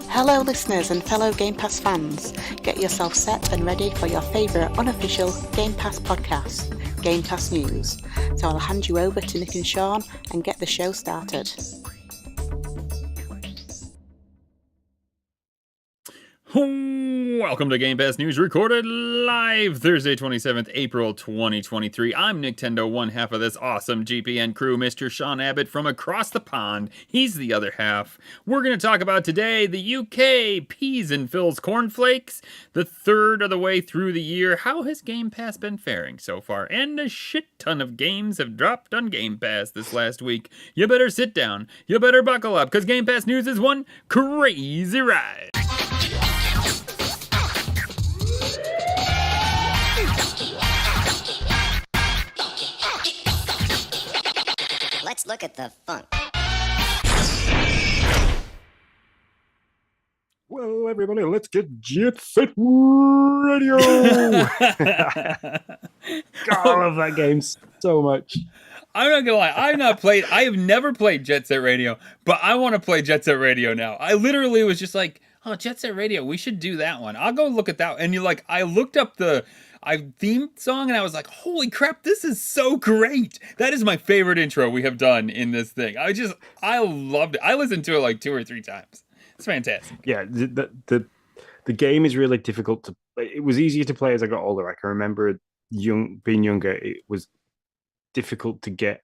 Hello listeners and fellow Game Pass fans, get yourself set and ready for your favourite unofficial Game Pass podcast, Game Pass News. So I'll hand you over to Nick and Sean and get the show started. Welcome to Game Pass News, recorded live Thursday, 27th April 2023. I'm Nintendo, one half of this awesome GPN crew, Mr. Sean Abbott from across the pond. He's the other half. We're going to talk about today the UK Peas and Phil's Cornflakes, the third of the way through the year. How has Game Pass been faring so far? And a shit ton of games have dropped on Game Pass this last week. You better sit down. You better buckle up, because Game Pass News is one crazy ride. Let's look at the funk. Well, everybody, let's get Jet Set Radio. God, I love that game so much. I'm not gonna lie, I have never played Jet Set Radio, but I want to play Jet Set Radio now. I literally was just like, oh, Jet Set Radio, we should do that one. I'll go look at that. And I looked up the theme song and I was like, holy crap, this is so great. That is my favorite intro we have done in this thing. I loved it. I listened to it like 2 or 3 times. It's fantastic. Yeah, the game is really difficult to. It was easier to play as I got older. I can remember being younger. It was difficult to get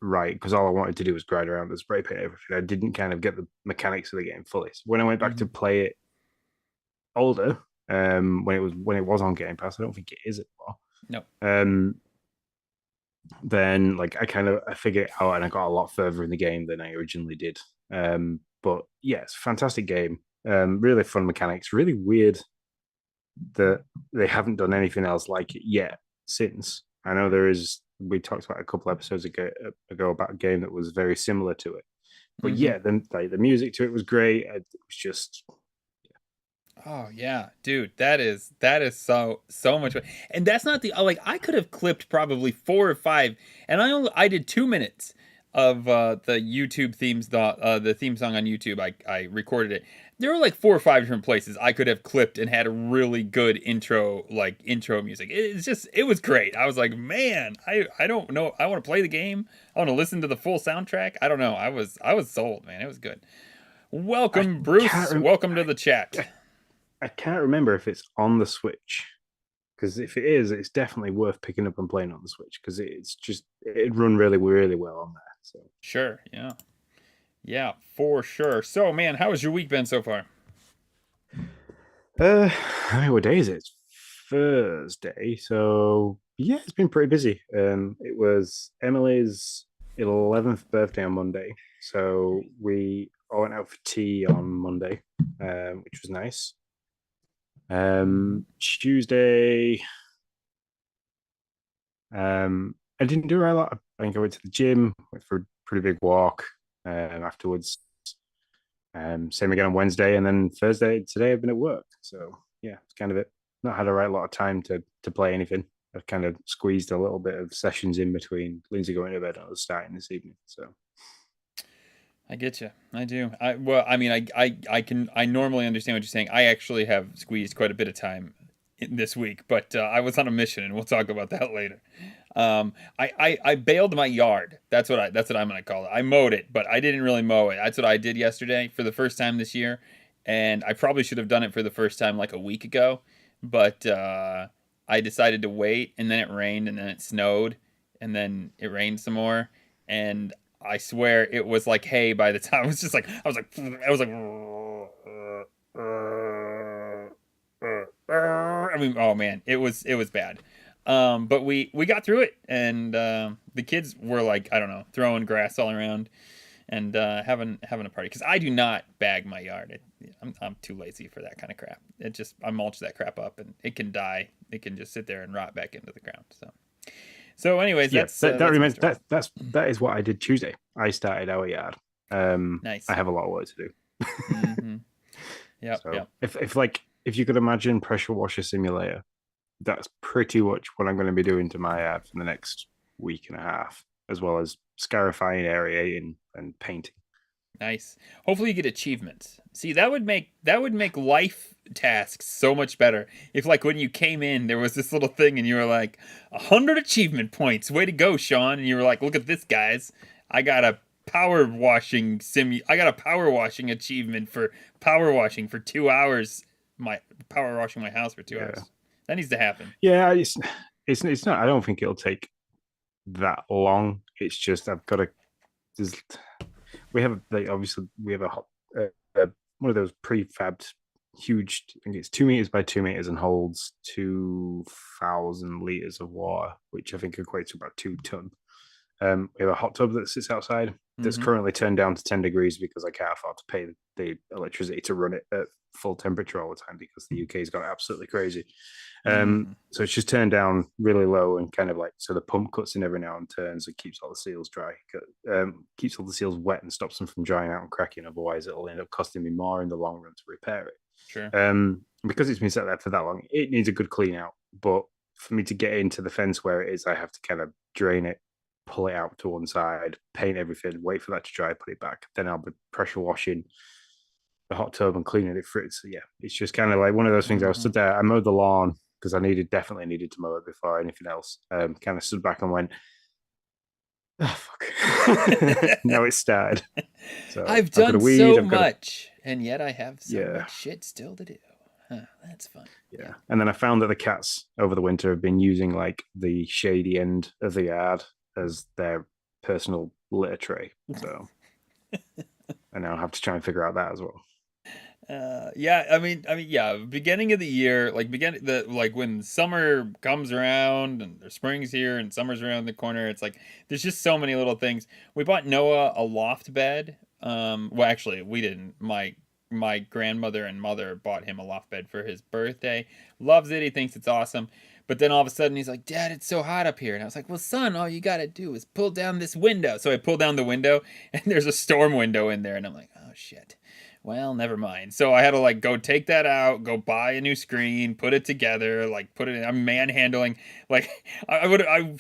right because all I wanted to do was grind around and spray paint everything. I didn't kind of get the mechanics of the game fully. So when I went back to play it older, when it was on Game Pass, I don't think it is anymore. No. Then I figured it out and I got a lot further in the game than I originally did. But yeah, it's a fantastic game. Really fun mechanics. Really weird that they haven't done anything else like it yet since. I know we talked about a couple episodes ago about a game that was very similar to it. But yeah, the music to it was great. It was just oh yeah, dude, that is so much fun. And that's not the I could have clipped probably 4 or 5, and I did 2 minutes of the YouTube themes, the theme song on YouTube. I recorded it. There were like 4 or 5 different places I could have clipped and had a really good intro music. It was great. I was like, man, I don't know. I want to play the game. I want to listen to the full soundtrack. I don't know. I was sold, man. It was good. Welcome, Bruce. Welcome to the chat. I can't remember if it's on the Switch, because if it is, it's definitely worth picking up and playing on the Switch, because it'd run really, really well on there. So sure, yeah, for sure. So, man, how has your week been so far? What day is it? It's Thursday, so yeah, it's been pretty busy. It was Emily's 11th birthday on Monday, so we all went out for tea on Monday, which was nice. Tuesday, I didn't do a lot. I think I went to the gym, went for a pretty big walk afterwards. Same again on Wednesday, and then Thursday, today I've been at work. So yeah, it's kind of it. Not had a lot of time to play anything. I've kind of squeezed a little bit of sessions in between Lindsay going to bed and I was starting this evening. So I get you. I do. I normally understand what you're saying. I actually have squeezed quite a bit of time in this week, but I was on a mission, and we'll talk about that later. I bailed my yard. That's what I'm gonna call it. I mowed it, but I didn't really mow it. That's what I did yesterday for the first time this year, and I probably should have done it for the first time like a week ago, but I decided to wait, and then it rained, and then it snowed, and then it rained some more, and I swear it was like hay by the time. I was like, I mean, oh man, it was bad. But we got through it, and the kids were like, I don't know, throwing grass all around and having a party, because I do not bag my yard. I'm too lazy for that kind of crap. I mulch that crap up, and it can die. It can just sit there and rot back into the ground. So anyways, that is what I did Tuesday. I started our yard. Nice. I have a lot of work to do. Mm-hmm. Yeah. If you could imagine Pressure Washer Simulator, that's pretty much what I'm going to be doing to my yard for the next week and a half, as well as scarifying, aerating, and painting. Nice. Hopefully you get achievements. See, that would make life tasks so much better. If like when you came in, there was this little thing and you were like, 100 achievement points. Way to go, Sean. And you were like, look at this, guys. I got a power washing achievement for power washing for 2 hours. My power washing my house for 2 hours. That needs to happen. Yeah, it's not. I don't think it'll take that long. It's just I've got to. We have obviously we have one of those prefabbed huge. I think it's 2 meters by 2 meters and holds 2,000 liters of water, which I think equates to about 2 ton. We have a hot tub that sits outside that's currently turned down to 10 degrees because I can't afford to pay the electricity to run it at full temperature all the time because the UK's got absolutely crazy. So it's just turned down really low and kind of like, so the pump cuts in every now and turns and keeps all the seals dry, keeps all the seals wet and stops them from drying out and cracking. Otherwise, it'll end up costing me more in the long run to repair it. Sure. Because it's been sat there for that long, it needs a good clean out. But for me to get into the fence where it is, I have to kind of drain it, pull it out to one side, paint everything, wait for that to dry, put it back. Then I'll be pressure washing the hot tub and cleaning it for it. So yeah, it's just kind of like one of those things. I was stood there, I mowed the lawn because I definitely needed to mow it before anything else. Kind of stood back and went, oh fuck. Now it's started. So I've done so much, and yet I have so much shit still to do. Huh, that's fun. Yeah. And then I found that the cats over the winter have been using like the shady end of the yard as their personal litter tray. So I now have to try and figure out that as well. Beginning of the year, like when summer comes around and the spring's here and summer's around the corner, it's like there's just so many little things. We bought Noah a loft bed. Well, actually, we didn't. My grandmother and mother bought him a loft bed for his birthday. Loves it. He thinks it's awesome. But then all of a sudden he's like, Dad, it's so hot up here. And I was like, well, son, all you got to do is pull down this window. So I pulled down the window and there's a storm window in there. And I'm like, oh, shit. Well, never mind. So I had to like go take that out, go buy a new screen, put it together, like put it in. I'm manhandling. Like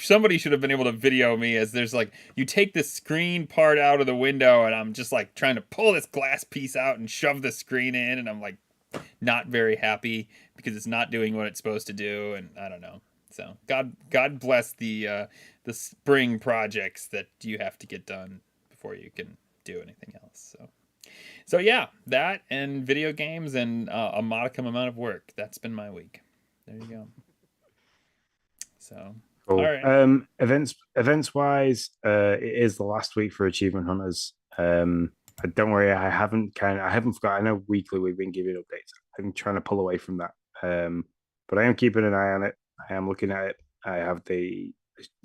somebody should have been able to video me as there's like you take the screen part out of the window, and I'm just like trying to pull this glass piece out and shove the screen in, and I'm like not very happy because it's not doing what it's supposed to do, and I don't know. So God bless the spring projects that you have to get done before you can do anything else. So yeah, that and video games and a modicum amount of work. That's been my week. There you go. So cool. All right. Events wise, it is the last week for Achievement Hunters. Don't worry, I haven't forgot. I know weekly we've been giving updates. I'm trying to pull away from that. But I am keeping an eye on it. I am looking at it. I have the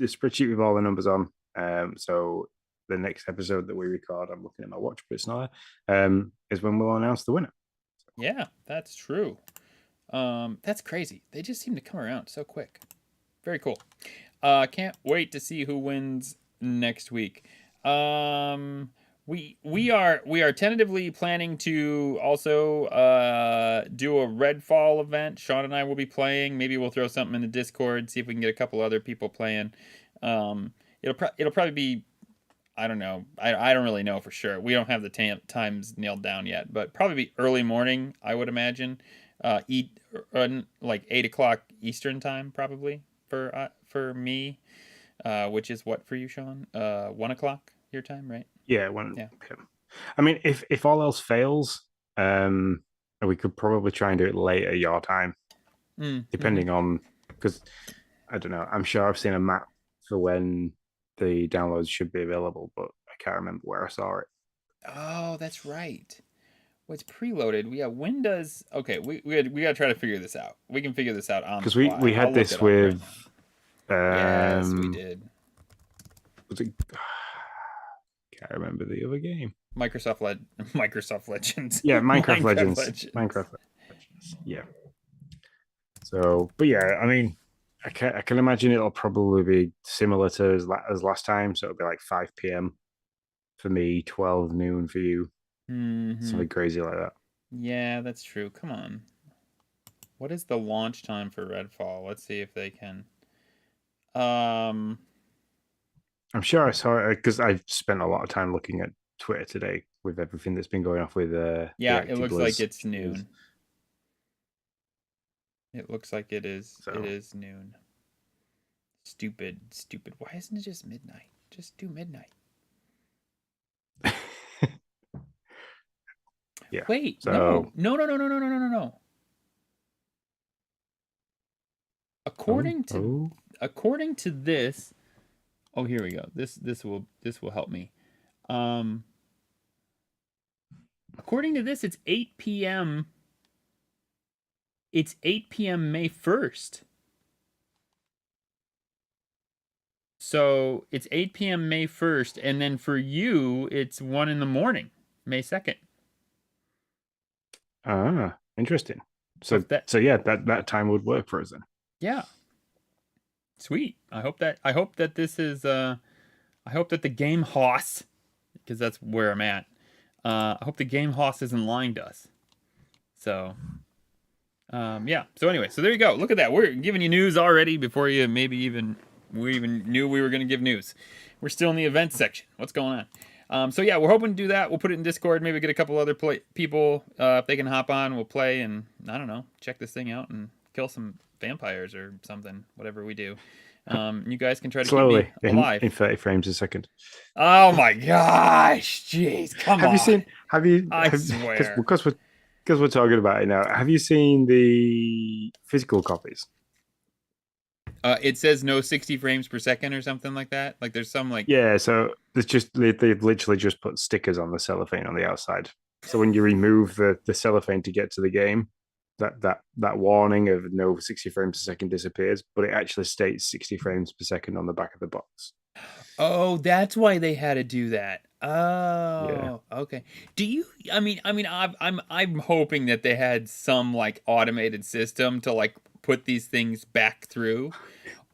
spreadsheet with all the numbers on. So the next episode that we record, I'm looking at my watch, but it's not is when we'll announce the winner. Yeah, that's true. That's crazy. They just seem to come around so quick. Very cool. Can't wait to see who wins next week. We are tentatively planning to also do a Redfall event. Sean and I will be playing. Maybe we'll throw something in the Discord, see if we can get a couple other people playing. It'll probably be, I don't know. I don't really know for sure. We don't have the times nailed down yet, but probably be early morning, I would imagine. Like 8 o'clock Eastern time, probably for me, which is what for you, Sean? 1 o'clock your time, right? Yeah, yeah. I mean, if all else fails, we could probably try and do it later your time, depending on, because I don't know. I'm sure I've seen a map for when the downloads should be available, but I can't remember where I saw it. Oh, that's right. Well, it's preloaded. When does? Okay, we got to try to figure this out. We can figure this out on because we had this with. Yes, we did. Was it? Can't remember the other game. Microsoft Legends. Yeah, Minecraft Legends. Minecraft Legends. Yeah. So, but yeah, I mean, I can imagine it'll probably be similar to as last time. So it'll be like 5 p.m. for me, 12 noon for you. Something crazy like that. Yeah, that's true. Come on. What is the launch time for Redfall? Let's see if they can. I'm sure I saw it because I've spent a lot of time looking at Twitter today with everything that's been going off with Yeah, the it looks like ActiBlizz it's shows. noon. It looks like it is. So. It is noon. Stupid. Why isn't it just midnight? Just do midnight. Yeah. Wait, so, no. According to this, oh, here we go. This will help me. According to this, it's 8 p.m. It's 8 p.m. May 1st. So it's 8 p.m. May 1st, and then for you, it's 1 in the morning, May 2nd. Interesting. So yeah, that time would work for us then. Yeah. Sweet. I hope that this is I hope that the game hoss, because that's where I'm at. I hope the game hoss isn't lying to us. So yeah. So anyway, so there you go. Look at that. We're giving you news already before you we even knew we were going to give news. We're still in the events section. What's going on? So yeah, we're hoping to do that. We'll put it in Discord. Maybe get a couple other people if they can hop on. We'll play and I don't know, check this thing out and kill some vampires or something. Whatever we do. You guys can try to slowly keep me alive in 30 frames a second. Oh my gosh! Jeez, come on. I swear. Because we're talking about it now. Have you seen the physical copies? It says no 60 frames per second or something like that. Like there's some like yeah. So there's just they've literally just put stickers on the cellophane on the outside. So when you remove the cellophane to get to the game, that warning of no 60 frames per second disappears, but it actually states 60 frames per second on the back of the box. Oh, that's why they had to do that. Oh, yeah. Okay. Do you? I mean, I'm hoping that they had some like automated system to like put these things back through,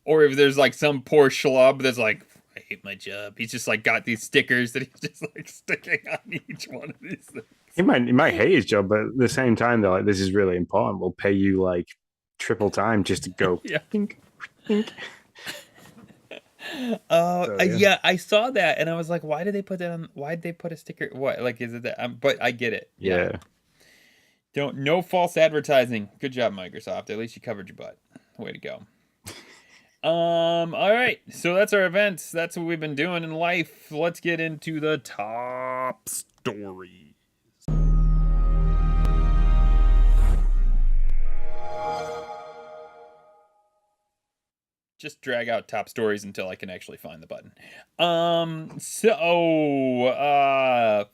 or if there's like some poor schlub that's like, I hate my job. He's just like got these stickers that he's just like sticking on each one of these things. He might hate his job, but at the same time, they're like, this is really important. We'll pay you like triple time just to go. Yeah. Think, think. Yeah, I saw that and I was like, why did they put that on? Why did they put a sticker? What, like, is it that? But I get it. Yeah. No false advertising. Good job, Microsoft. At least you covered your butt. Way to go. All right. So that's our events. That's what we've been doing in life. Let's get into the top stories. Just drag out top stories until I can actually find the button.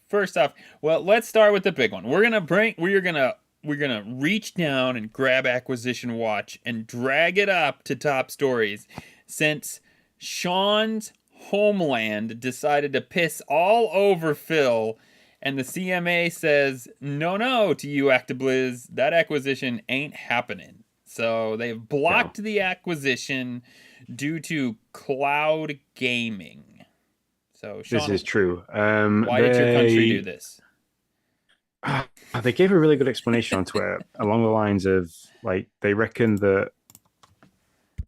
First off, well, let's start with the big one. We're gonna reach down and grab Acquisition Watch and drag it up to top stories, since Sean's homeland decided to piss all over Phil, and the CMA says no to you, ActiBlizz. That acquisition ain't happening. So they've blocked the acquisition due to cloud gaming. So Sean, this is true. Why did your country do this? They gave a really good explanation on Twitter along the lines of like they reckon that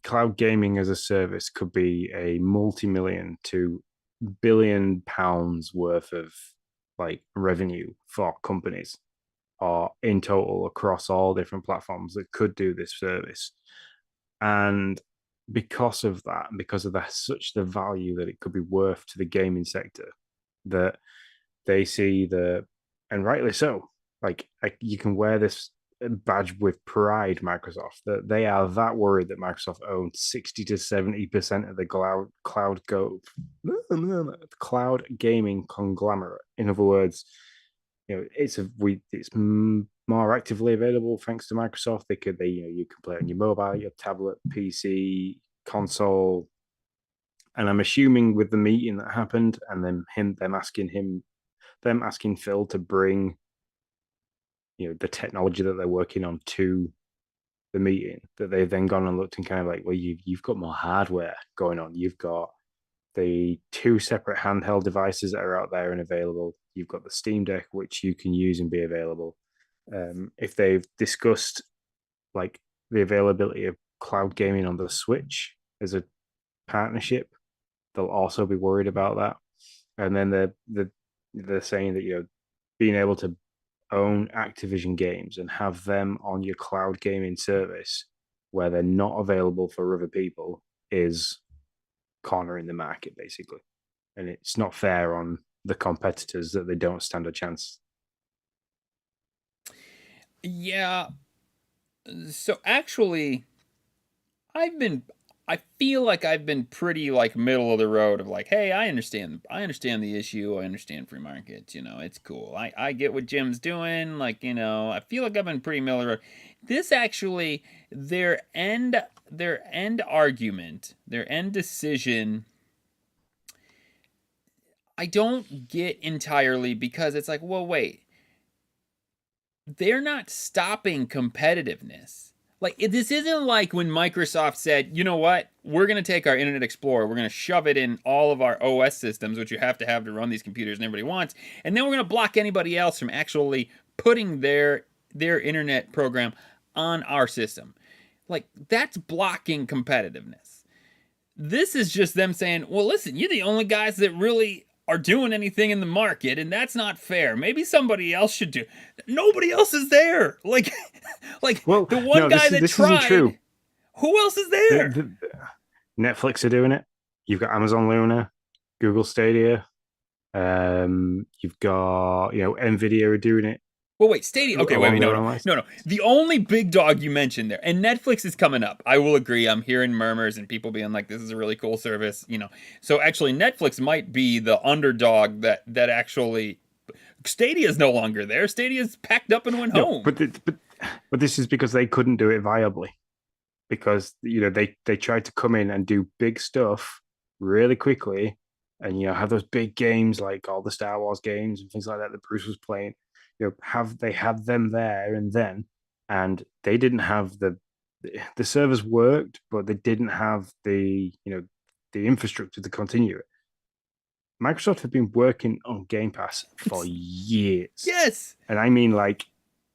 cloud gaming as a service could be a multi-million to billion pounds worth of like revenue for companies, or in total across all different platforms that could do this service. And because of that, such the value that it could be worth to the gaming sector, that they see and rightly so, like you can wear this badge with pride, Microsoft, that they are that worried that Microsoft owns 60 to 70% of the cloud gaming conglomerate. In other words, it's more actively available thanks to Microsoft. You can play it on your mobile, your tablet, PC, console. And I'm assuming with the meeting that happened, and then them asking Phil to bring the technology that they're working on to the meeting, that they've then gone and looked and kind of like, well, you've got more hardware going on. You've got the 2 separate handheld devices that are out there and available. You've got the Steam Deck, which you can use and be available. If they've discussed like the availability of cloud gaming on the Switch as a partnership, they'll also be worried about that. And then they're saying that being able to own Activision games and have them on your cloud gaming service where they're not available for other people is cornering the market basically, and it's not fair on the competitors that they don't stand a chance. Yeah. So actually, I feel like I've been pretty like middle of the road of like, hey, I understand the issue. I understand free markets. It's cool. I get what Jim's doing. Like, I feel like I've been pretty middle of the road. This actually, their end argument, their end decision, I don't get entirely, because it's like, well, wait, they're not stopping competitiveness. Like, this isn't like when Microsoft said, you know what, we're going to take our Internet Explorer, we're going to shove it in all of our OS systems, which you have to run these computers and everybody wants, and then we're going to block anybody else from actually putting their internet program on our system. Like, that's blocking competitiveness. This is just them saying, well, listen, you're the only guys that really are doing anything in the market, and that's not fair. Maybe somebody else should do. Nobody else is there. Like Well, the one no, guy that this tried. isn't true. Who else is there? Netflix are doing it. You've got Amazon Luna, Google Stadia. You've got Nvidia are doing it. Well, wait, Stadia. Okay, wait, no. The only big dog you mentioned there, and Netflix is coming up. I will agree. I'm hearing murmurs and people being like, "This is a really cool service." So actually, Netflix might be the underdog that actually. Stadia is no longer there. Stadia's packed up and went home. But this is because they couldn't do it viably, because they tried to come in and do big stuff really quickly, and have those big games like all the Star Wars games and things like that Bruce was playing. They had them there and they didn't have the servers worked, but they didn't have the infrastructure to continue it. Microsoft have been working on Game Pass for years. Yes. And I mean like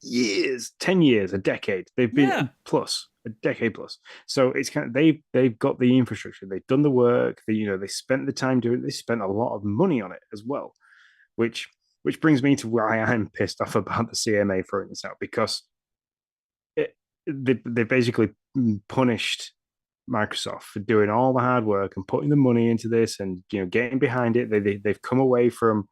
years, 10 years, a decade. They've been plus a decade plus. So it's kind of they've got the infrastructure, they've done the work, they spent the time doing it, they spent a lot of money on it as well, which brings me to why I'm pissed off about the CMA throwing this out, because they basically punished Microsoft for doing all the hard work and putting the money into this and getting behind it. They've come away from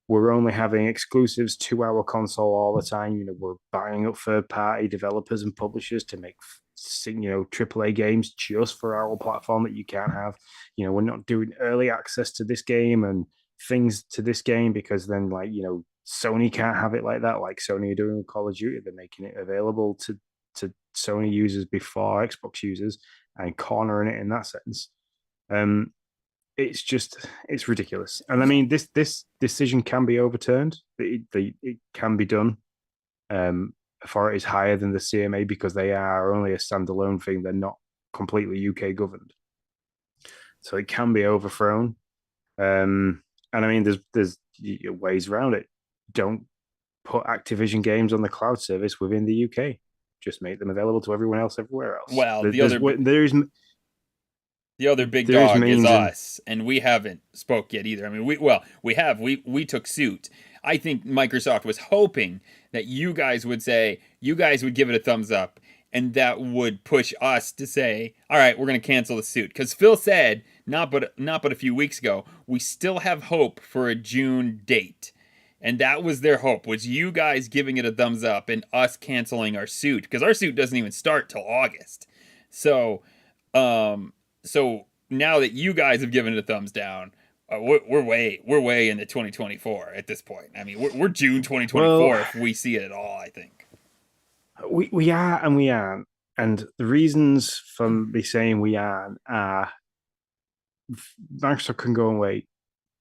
we're only having exclusives to our console all the time. We're buying up third party developers and publishers to make AAA games just for our platform that you can't have. We're not doing early access to this game and things to this game because then Sony can't have it like that. Like Sony are doing with Call of Duty, they're making it available to Sony users before Xbox users and cornering it in that sense. It's ridiculous. And I mean, this decision can be overturned. It can be done. Authorities higher than the CMA, because they are only a standalone thing. They're not completely UK governed. So it can be overthrown. And I mean, there's ways around it. Don't put Activision games on the cloud service within the UK. Just make them available to everyone else everywhere else. Well, the other big dog is us, and we haven't spoke yet either. I mean, we took suit. I think Microsoft was hoping that you guys would give it a thumbs up, and that would push us to say, all right, we're going to cancel the suit. Because Phil said, not but a few weeks ago, we still have hope for a June date. And that was their hope, was you guys giving it a thumbs up and us canceling our suit, because our suit doesn't even start till August. So now that you guys have given it a thumbs down, we're way into 2024 at this point. I mean, we're June 2024 if we see it at all. I think we are and we aren't, and the reasons for me saying we aren't are Microsoft can go and wait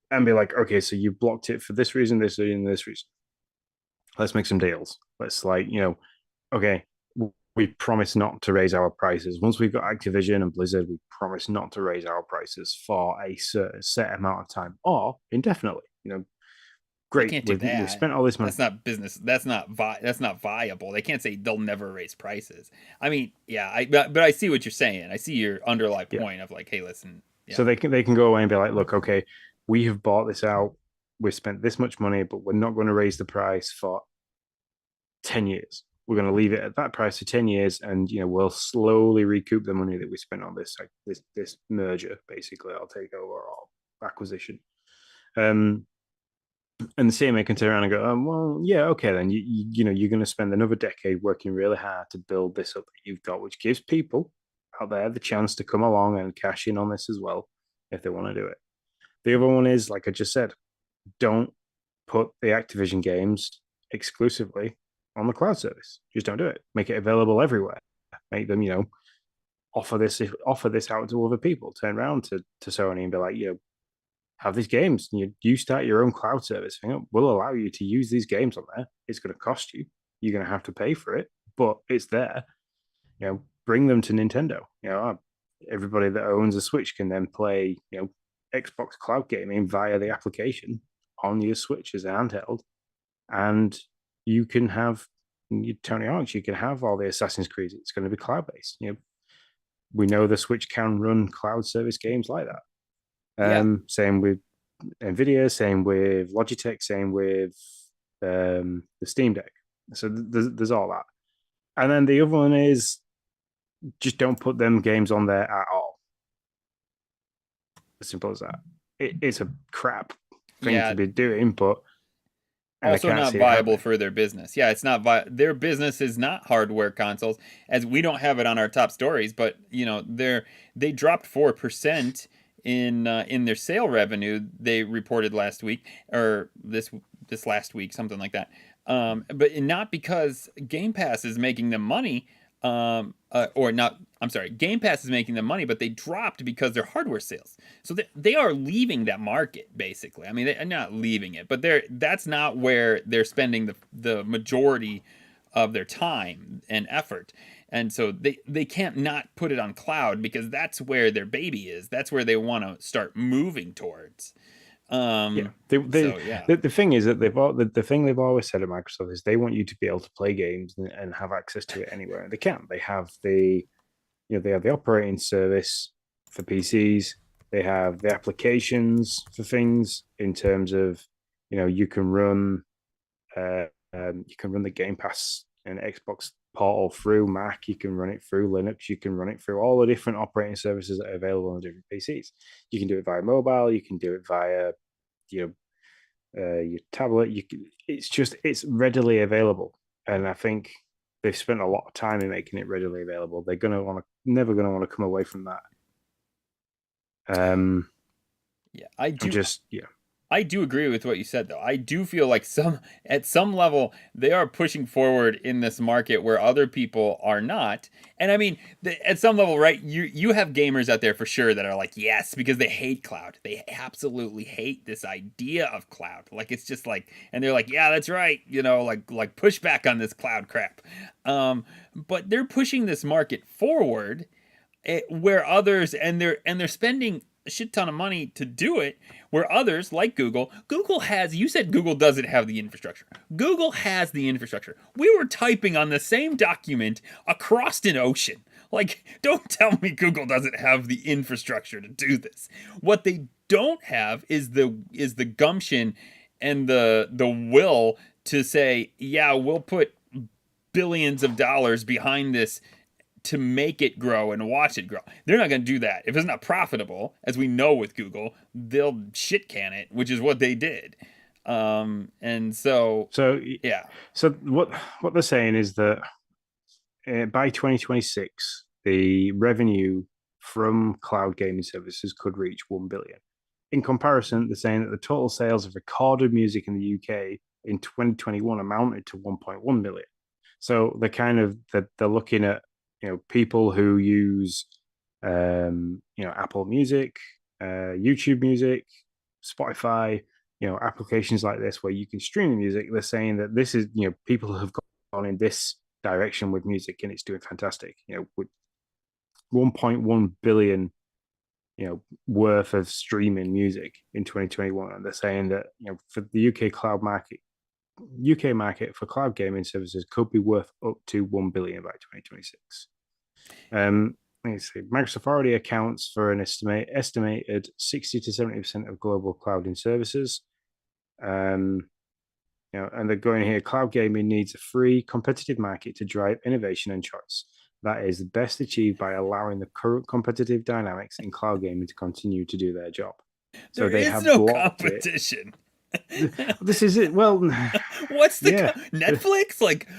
and be like, okay, so you blocked it for this reason, this reason, this reason. Let's make some deals. Let's okay, we promise not to raise our prices. Once we've got Activision and Blizzard, we promise not to raise our prices for a set amount of time or indefinitely. Great. They can't do that. We spent all this money. That's not business. That's not viable. They can't say they'll never raise prices. I mean, yeah, but I see what you're saying. I see your underlying point of like, hey, listen. Yeah. So they can go away and be like, look, okay, we have bought this out. we've spent this much money, but we're not going to raise the price for 10 years. We're going to leave it at that price for 10 years, and we'll slowly recoup the money that we spent on this merger, basically, or takeover or acquisition. And the CMA can turn around and go, well, yeah, okay, then you're going to spend another decade working really hard to build this up that you've got, which gives people out there the chance to come along and cash in on this as well if they want to do it. The other one is, like I just said, don't put the Activision games exclusively on the cloud service. Just don't do it. Make it available everywhere. Make them, offer this out to other people. Turn around to Sony and be like, have these games. You start your own cloud service. We'll allow you to use these games on there. It's going to cost you. You're going to have to pay for it, but it's there. Bring them to Nintendo. Everybody that owns a Switch can then play, Xbox cloud gaming via the application on your Switch as a handheld, and you can have Tony Hawk's. You can have all the Assassin's Creed. It's going to be cloud based. We know the Switch can run cloud service games like that. Same with Nvidia, same with Logitech, same with the Steam Deck. So there's all that. And then the other one is just don't put them games on there at all. As simple as that. It's a crap thing to be doing, but also not viable for their business. Yeah, it's not their business is not hardware consoles, as we don't have it on our top stories, but they dropped 4% in their sale revenue. They reported last week, or this last week, something like that. But not because Game Pass is making them money. Game Pass is making them money, but they dropped because their hardware sales. So they are leaving that market, basically. I mean, they're not leaving it, but that's not where they're spending the majority of their time and effort. And so they can't not put it on cloud, because that's where their baby is. That's where they want to start moving towards. The thing is that the thing they've always said at Microsoft is they want you to be able to play games and have access to it anywhere. They can. They have they have the operating service for PCs. They have the applications for things in terms of you can run the Game Pass and Xbox portal through Mac. You can run it through Linux. You can run it through all the different operating services that are available on different PCs. You can do it via mobile. You can do it via your tablet. It's readily available, and I think they've spent a lot of time in making it readily available. They're never going to want to come away from that. I do agree with what you said, though. I do feel like at some level they are pushing forward in this market where other people are not. And I mean, at some level, right? You have gamers out there for sure that are like, yes, because they hate cloud. They absolutely hate this idea of cloud. Like, it's just like, and they're like, yeah, that's right. Like push back on this cloud crap. But they're pushing this market forward, where others, and they're spending a shit ton of money to do it, where others like Google has, you said Google doesn't have the infrastructure. Google has the infrastructure. We were typing on the same document across an ocean. Like, don't tell me Google doesn't have the infrastructure to do this. What they don't have is the gumption and the will to say, yeah, we'll put billions of dollars behind this to make it grow and watch it grow. They're not going to do that. If it's not profitable, as we know with Google, they'll shit can it, which is what they did. So what they're saying is that by 2026, the revenue from cloud gaming services could reach 1 billion. In comparison, they're saying that the total sales of recorded music in the UK in 2021 amounted to 1.1 million. So they're looking at people who use Apple Music, YouTube Music, Spotify, applications like this where you can stream music. They're saying that this is people have gone in this direction with music, and it's doing fantastic. With 1.1 billion worth of streaming music in 2021, and they're saying that for the UK market for cloud gaming services could be worth up to 1 billion by 2026. Let's see. Microsoft already accounts for an estimated 60 to 70% of global clouding services. And they're going here. Cloud gaming needs a free, competitive market to drive innovation and choice. That is best achieved by allowing the current competitive dynamics in cloud gaming to continue to do their job. So There they is have no blocked it. competition. This is it. Well, what's the yeah. Netflix? Like,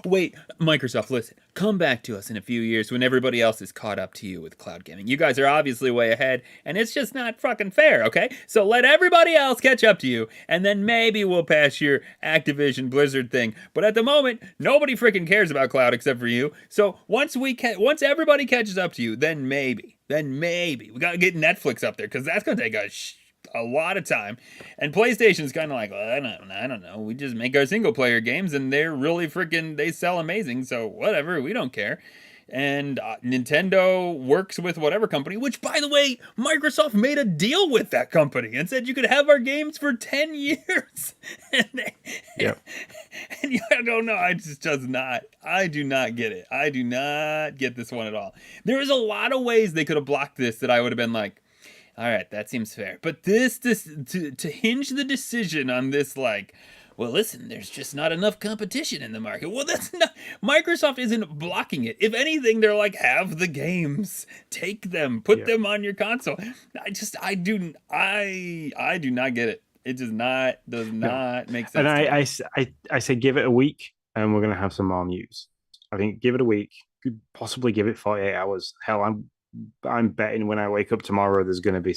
wait, Microsoft, listen, come back to us in a few years when everybody else is caught up to you with cloud gaming. You guys are obviously way ahead, and it's just not fucking fair, okay? So let everybody else catch up to you, and then maybe we'll pass your Activision Blizzard thing. But at the moment, nobody freaking cares about cloud except for you. So once everybody catches up to you, then maybe we gotta get Netflix up there, because that's gonna take a lot of time. And PlayStation's kind of like, well, I don't know. We just make our single player games, and they're really freaking, they sell amazing. So whatever, we don't care. And Nintendo works with whatever company, which, by the way, Microsoft made a deal with that company and said you could have our games for 10 years. Yep. And I don't know. I do not get it. I do not get this one at all. There is a lot of ways they could have blocked this that I would have been like, all right, that seems fair. But this to hinge the decision on this, like, well, listen, there's just not enough competition in the market. Well, that's not. Microsoft isn't blocking it. If anything, they're like, have the games, take them, put them on your console. I do not get it. It does not make sense. And to me. I say give it a week, and we're gonna have some more news. I think give it a week, could possibly give it 48 hours. Hell, I'm betting when I wake up tomorrow, there's going to be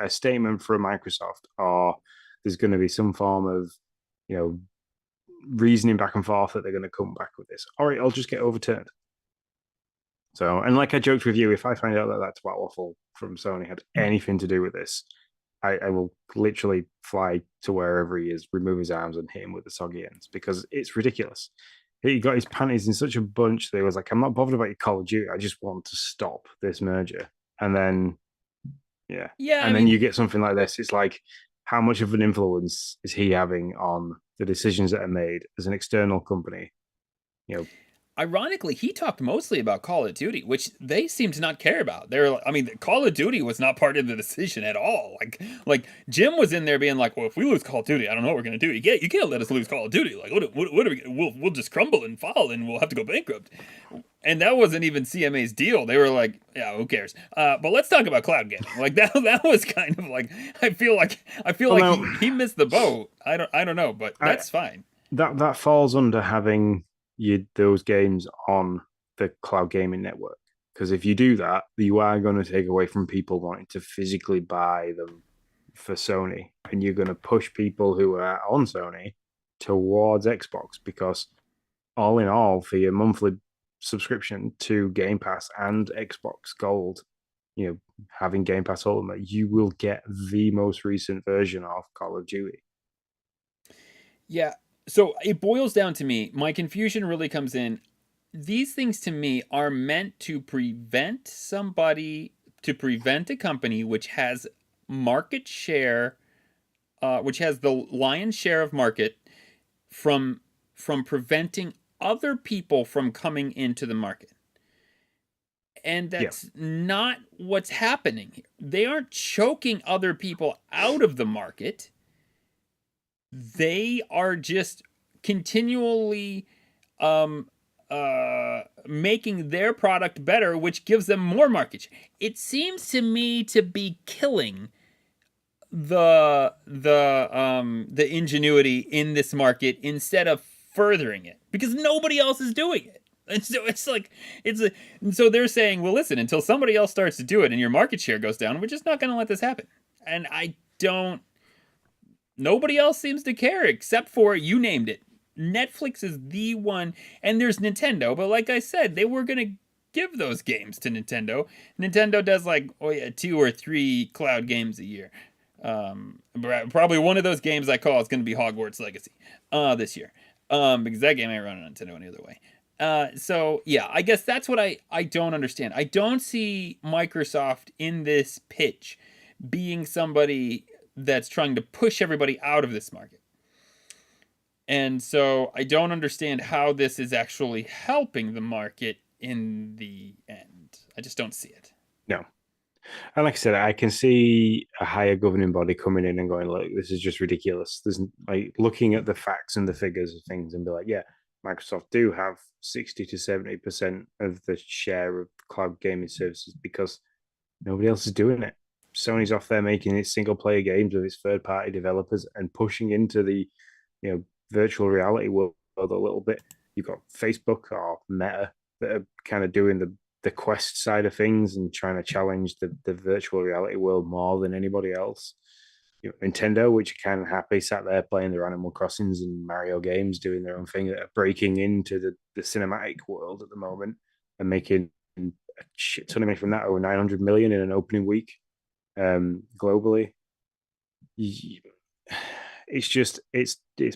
a statement from Microsoft, or there's going to be some form of, reasoning back and forth that they're going to come back with this, or it'll just get overturned. So, and like I joked with you, if I find out that Twat Waffle from Sony had anything to do with this, I will literally fly to wherever he is, remove his arms, and hit him with the soggy ends, because it's ridiculous. He got his panties in such a bunch that he was like, I'm not bothered about your Call of Duty. I just want to stop this merger. And then, then you get something like this. It's like, how much of an influence is he having on the decisions that are made as an external company? Ironically, he talked mostly about Call of Duty, which they seem to not care about. Call of Duty was not part of the decision at all. Like Jim was in there being like, well, if we lose Call of Duty, I don't know what we're gonna do. You can't let us lose Call of Duty. Like, what are we? We'll just crumble and fall, and we'll have to go bankrupt. And that wasn't even CMA's deal. They were like, yeah, who cares? But let's talk about cloud gaming. Like that was kind of like, I feel like he missed the boat. I don't know, but that's fine. That falls under having those games on the cloud gaming network, because if you do that, you are going to take away from people wanting to physically buy them for Sony, and you're going to push people who are on Sony towards Xbox, because all in all, for your monthly subscription to Game Pass and Xbox Gold, having Game Pass Ultimate, you will get the most recent version of Call of Duty. Yeah. So it boils down to me. My confusion really comes in. These things to me are meant to prevent a company which has market share, which has the lion's share of market, from preventing other people from coming into the market. And that's not what's happening here. They aren't choking other people out of the market. They are just continually making their product better, which gives them more market share. It seems to me to be killing the ingenuity in this market instead of furthering it, because nobody else is doing it. And so so they're saying, well, listen, until somebody else starts to do it and your market share goes down, we're just not going to let this happen. And nobody else seems to care except for, you named it, Netflix is the one, and there's Nintendo. But like I said, they were going to give those games to Nintendo. Nintendo does 2 or 3 cloud games a year. Probably one of those games I call is going to be Hogwarts Legacy this year, because that game ain't running on Nintendo any other way. So yeah, I guess that's what I don't understand. I don't see Microsoft in this pitch being somebody that's trying to push everybody out of this market. And so I don't understand how this is actually helping the market in the end. I just don't see it. No. And like I said, I can see a higher governing body coming in and going, look, this is just ridiculous. There's like looking at the facts and the figures of things and be like, yeah, Microsoft do have 60 to 70% of the share of cloud gaming services because nobody else is doing it. Sony's off there making its single player games with its third party developers and pushing into the virtual reality world a little bit. You've got Facebook or Meta that are kind of doing the quest side of things and trying to challenge the virtual reality world more than anybody else. Nintendo, which are kind of happy, sat there playing their Animal Crossings and Mario games, doing their own thing, that are breaking into the cinematic world at the moment and making a shit ton of money from that, over 900 million in an opening week globally. It's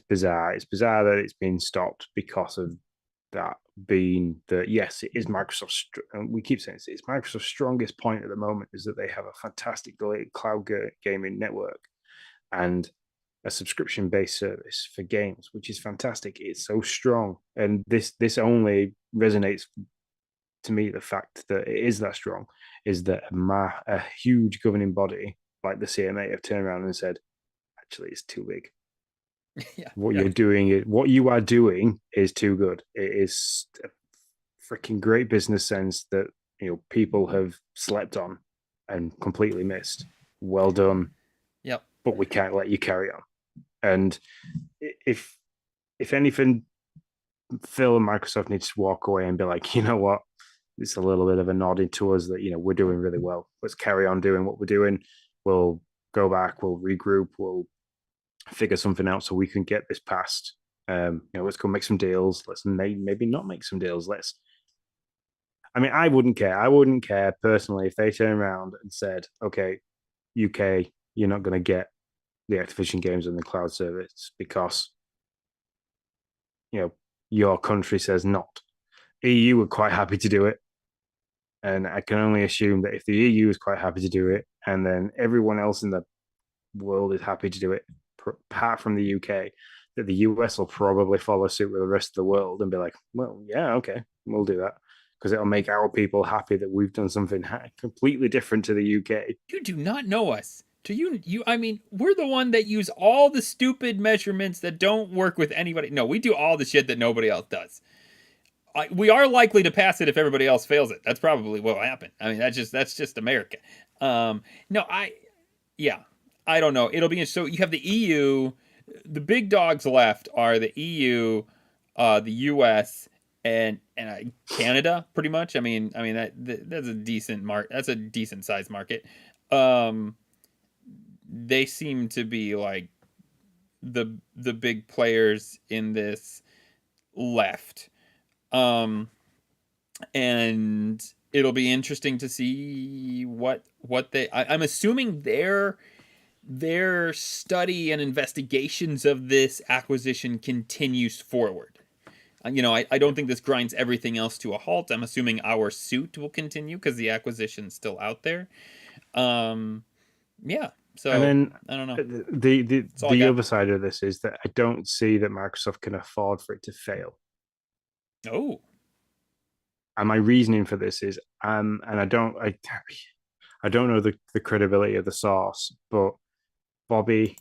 bizarre. It's bizarre that it's been stopped because of that being that, yes, it is Microsoft's, and we keep saying it's Microsoft's strongest point at the moment is that they have a fantastic cloud gaming network and a subscription-based service for games, which is fantastic. It's so strong, and this only resonates to me. The fact that it is that strong is that a huge governing body like the CMA have turned around and said, actually, it's too big. Yeah, what you are doing is too good. It is a freaking great business sense that people have slept on and completely missed. Well done. Yep. But we can't let you carry on. And if anything, Phil and Microsoft need to walk away and be like, you know what? It's a little bit of a nod to us that we're doing really well. Let's carry on doing what we're doing. We'll go back. We'll regroup. We'll figure something out so we can get this past. Let's go make some deals. Let's maybe not make some deals. I wouldn't care. I wouldn't care personally if they turn around and said, okay, UK, you're not going to get the Activision games on the cloud service because your country says not. EU were quite happy to do it. And I can only assume that if the EU is quite happy to do it, and then everyone else in the world is happy to do it, apart from the UK, that the US will probably follow suit with the rest of the world and be like, well, yeah, okay, we'll do that. Because it'll make our people happy that we've done something completely different to the UK. You do not know us. Do you? I mean, we're the one that use all the stupid measurements that don't work with anybody. No, we do all the shit that nobody else does. We are likely to pass it if everybody else fails it. That's probably what will happen. I mean, that's just America. No, I don't know. It'll be so you have the EU. The big dogs left are the EU, the US, and Canada, pretty much. I mean that's a decent That's a decent sized market. They seem to be like the big players in this left. And it'll be interesting to see what I'm assuming their study and investigations of this acquisition continues forward. I don't think this grinds everything else to a halt. I'm assuming our suit will continue because the acquisition's still out there. Yeah. So and then I don't know. The other side of this is that I don't see that Microsoft can afford for it to fail. Oh. And my reasoning for this is, and I don't know the credibility of the source, but Bobby,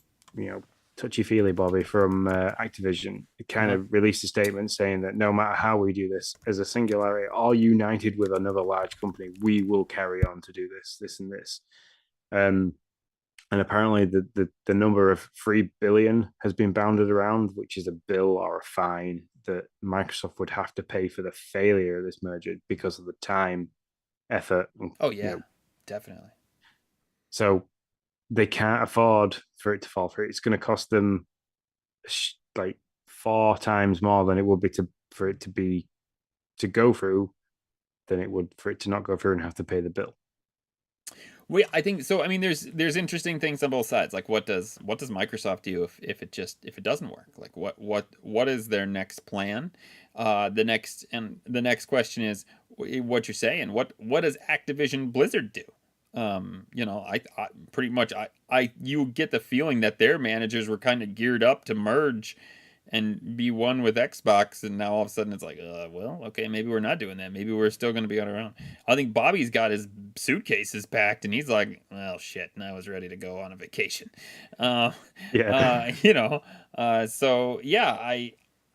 touchy-feely Bobby from Activision, kind of released a statement saying that no matter how we do this as a singularity, or united with another large company, we will carry on to do this, and this. And apparently the number of 3 billion has been bounded around, which is a bill or a fine that Microsoft would have to pay for the failure of this merger because of the time, effort. Oh yeah, definitely. So they can't afford for it to fall through. It's going to cost them like 4 times more than it would be for it to go through than it would for it to not go through and have to pay the bill. I think so. I mean, there's interesting things on both sides. Like, what does Microsoft do if it doesn't work? Like, what is their next plan? The next question is what you're saying. What does Activision Blizzard do? I pretty much you get the feeling that their managers were kind of geared up to merge and be one with Xbox, and now all of a sudden it's like, well, okay, maybe we're not doing that. Maybe we're still going to be on our own. I think Bobby's got his suitcases packed, and he's like, well, shit, and I was ready to go on a vacation. Uh, Yeah. so yeah,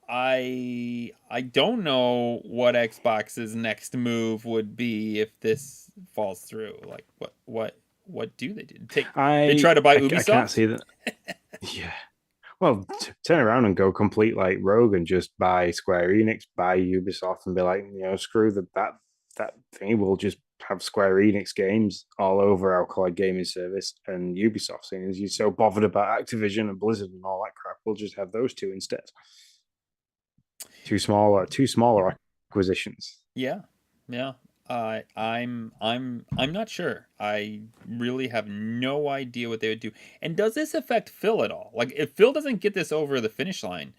I don't know what Xbox's next move would be if this falls through. Like, what do they do? They try to buy I can't Ubisoft? see that. Yeah. Well, turn around and go complete like Rogue and just buy Square Enix, buy Ubisoft, and be like, screw that thing. We'll just have Square Enix games all over our cloud gaming service, and Ubisoft. Seeing as you're so bothered about Activision and Blizzard and all that crap, we'll just have those two instead. Two smaller acquisitions. Yeah, yeah. I'm not sure. I really have no idea what they would do. And does this affect Phil at all? Like, if Phil doesn't get this over the finish line,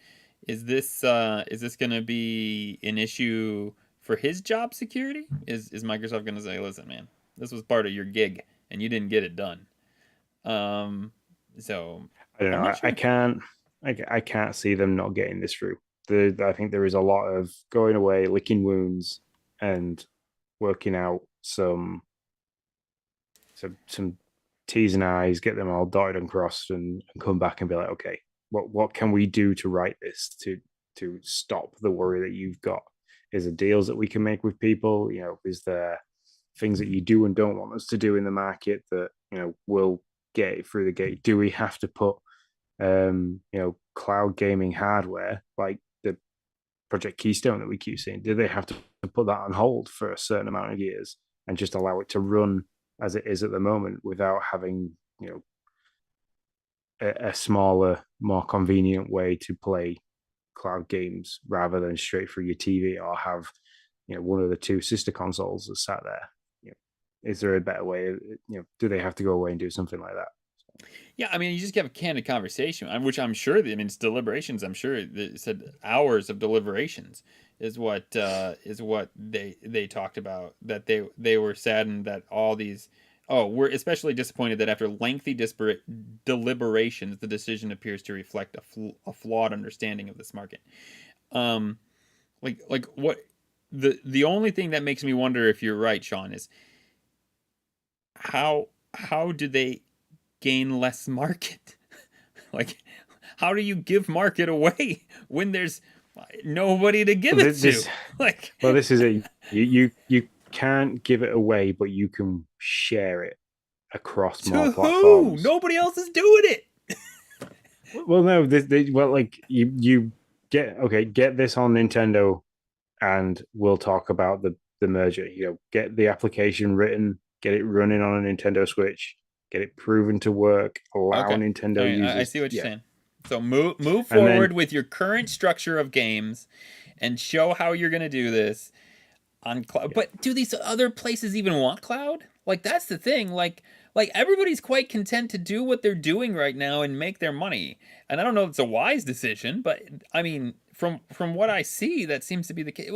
is this going to be an issue for his job security? Is Microsoft going to say, "Listen, man, this was part of your gig, and you didn't get it done"? Um, so I don't I'm know. not sure. I can't see them not getting this through. I think there is a lot of going away, licking wounds, and working out some T's and I's, get them all dotted and crossed, and come back and be like, okay, what can we do to write this to stop the worry that you've got? Is there deals that we can make with people? Is there things that you do and don't want us to do in the market that will get it through the gate? Do we have to put cloud gaming hardware like the Project Keystone that we keep seeing? Do they have to put that on hold for a certain amount of years and just allow it to run as it is at the moment without having a smaller, more convenient way to play cloud games rather than straight through your TV, or have one of the two sister consoles that sat there? Is there a better way? Do they have to go away and do something like that? Yeah, I mean, you just have a candid conversation, which I'm sure. I mean, it's deliberations. I'm sure they said hours of deliberations is what they talked about. That they were saddened that all these. Oh, we're especially disappointed that after lengthy disparate deliberations, the decision appears to reflect a flawed understanding of this market. Um, like what the only thing that makes me wonder if you're right, Sean, is how do they gain less market? Like, how do you give market away when there's nobody to give it to? Like, well, this is it. You can't give it away, but you can share it across more to who? platforms. Nobody else is doing it. Well, no, like you get this on Nintendo, and we'll talk about the merger. Get the application written, get it running on a Nintendo Switch, get it proven to work, allow Okay, Nintendo all right, I users. see what you're Yeah, saying. So move and forward then with your current structure of games, and show how you're gonna do this on cloud. yeah, But do these other places even want cloud? Like, that's the thing. Like everybody's quite content to do what they're doing right now and make their money. And I don't know if it's a wise decision, but I mean, from what I see, that seems to be the case.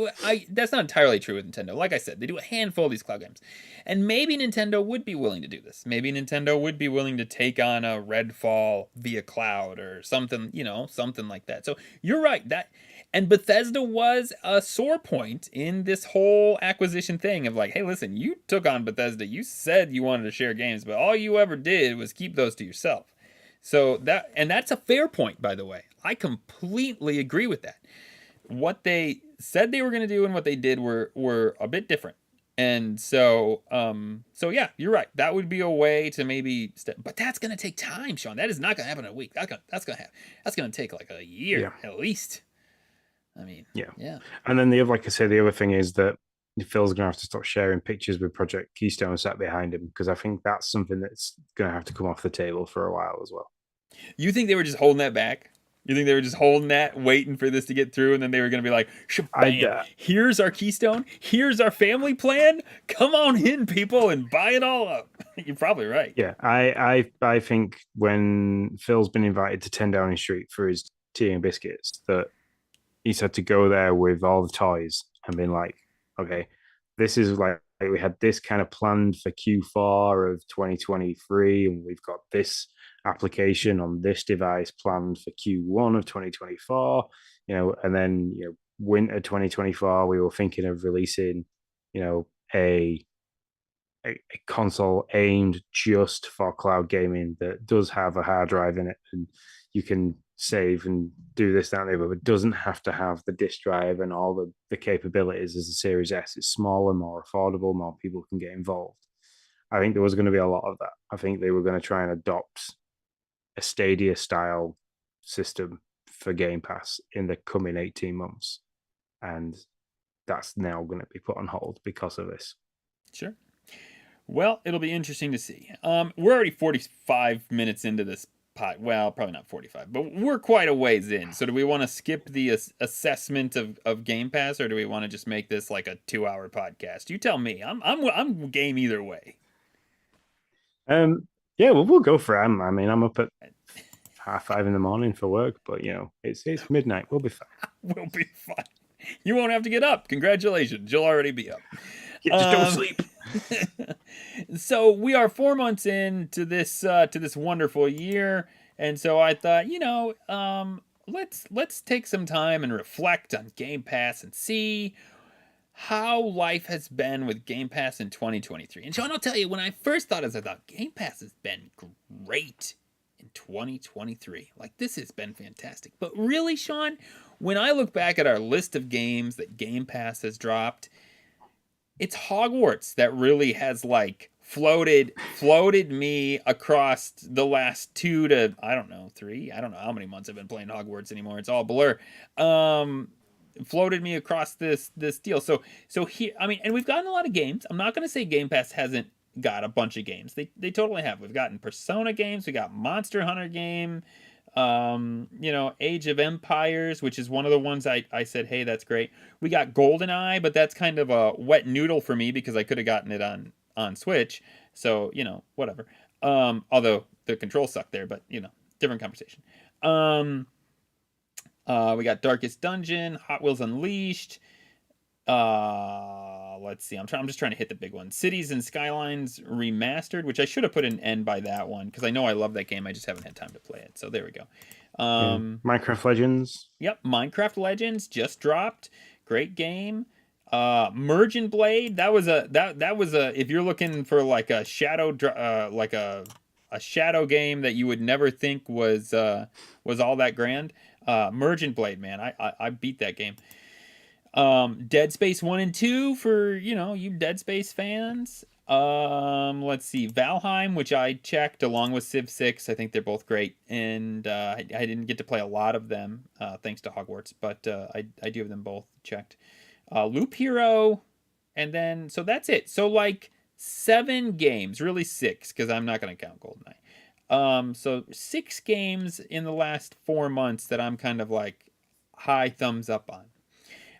That's not entirely true with Nintendo. Like I said, they do a handful of these cloud games, and maybe Nintendo would be willing to do this. Maybe Nintendo would be willing to take on a Redfall via cloud or something, something like that. So you're right that. And Bethesda was a sore point in this whole acquisition thing of like, hey, listen, you took on Bethesda. You said you wanted to share games, but all you ever did was keep those to yourself. So that's a fair point, by the way. I completely agree with that. What they said they were going to do and what they did were a bit different. And so yeah, you're right. That would be a way to maybe but that's going to take time, Sean. That is not going to happen in a week. That's going to take like a year yeah, at least. I mean, yeah. yeah. And then like I say, the other thing is that Phil's going to have to stop sharing pictures with Project Keystone sat behind him, because I think that's something that's going to have to come off the table for a while as well. You think they were just holding that back? You think they were just holding that, waiting for this to get through, and then they were going to be like, bam, here's our Keystone, here's our family plan. Come on in, people, and buy it all up. You're probably right. Yeah, I think when Phil's been invited to 10 Downing Street for his tea and biscuits, that he's had to go there with all the toys and been like, okay, this is like we had this kind of planned for Q4 of 2023, and we've got this application on this device planned for Q1 of 2024. And then winter 2024, we were thinking of releasing, a console aimed just for cloud gaming that does have a hard drive in it, and you can save and do this, that, and the other, but it doesn't have to have the disk drive and all the capabilities as a Series S. It's smaller, more affordable, more people can get involved. I think there was going to be a lot of that. I think they were going to try and adopt a Stadia style system for Game Pass in the coming 18 months. And that's now going to be put on hold because of this. Sure. Well, it'll be interesting to see. We're already 45 minutes into this pod. Well, probably not 45, but we're quite a ways in. So do we want to skip the assessment of Game Pass, or do we want to just make this like a 2-hour podcast? You tell me. I'm game either way. Yeah, well, we'll go for it. I mean, I'm up at 5:30 in the morning for work, but it's midnight. We'll be fine. We'll be fine. You won't have to get up. Congratulations. You'll already be up. Yeah, just don't sleep. So we are 4 months into this wonderful year, and so I thought, let's take some time and reflect on Game Pass and see how life has been with Game Pass in 2023. And Sean, I'll tell you, when I first thought, I thought Game Pass has been great in 2023. Like, this has been fantastic. But really, Sean, when I look back at our list of games that Game Pass has dropped, it's Hogwarts that really has like floated me across the last 2 to 3. I don't know how many months I've been playing Hogwarts anymore. It's all blur. Floated me across this deal. So here, I mean, and we've gotten a lot of games. I'm not going to say Game Pass hasn't got a bunch of games. They totally have. We've gotten Persona games. We got Monster Hunter game. Age of Empires, which is one of the ones I said, hey, that's great. We got GoldenEye, but that's kind of a wet noodle for me because I could have gotten it on Switch. So, whatever. Although the controls suck there, but different conversation. We got Darkest Dungeon, Hot Wheels Unleashed. Let's see. I'm just trying to hit the big one. Cities and Skylines Remastered, which I should have put an end by that one because I know I love that game. I just haven't had time to play it. So there we go. Minecraft Legends. Yep, Minecraft Legends just dropped. Great game. Merge and Blade. That was a if you're looking for like a shadow like a shadow game that you would never think was all that grand. Merge and Blade, man. I beat that game. Dead Space 1 and 2 for, you Dead Space fans. Let's see. Valheim, which I checked along with Civ 6. I think they're both great. And I didn't get to play a lot of them thanks to Hogwarts, but I do have them both checked. Loop Hero. And then, so that's it. So like 7 games, really 6, because I'm not going to count GoldenEye. So 6 games in the last 4 months that I'm kind of like high thumbs up on.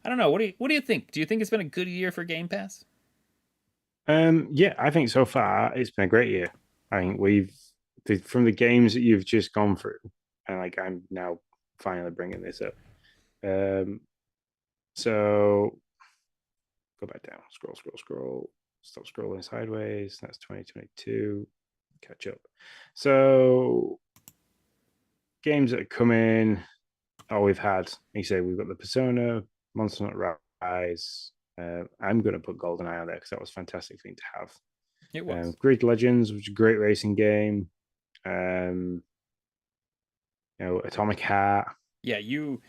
I don't know. What do you think? Do you think it's been a good year for Game Pass? Yeah, I think so far it's been a great year. I think from the games that you've just gone through, and like I'm now finally bringing this up. So go back down, scroll, stop scrolling sideways. That's 2022. Catch up. So games that are coming. Oh, we've had. You say we've got the Persona, Monster Hunter Rise. I'm going to put GoldenEye on there because that was a fantastic thing to have. It was. Grid Legends, which is a great racing game. Atomic Heart. Yeah, you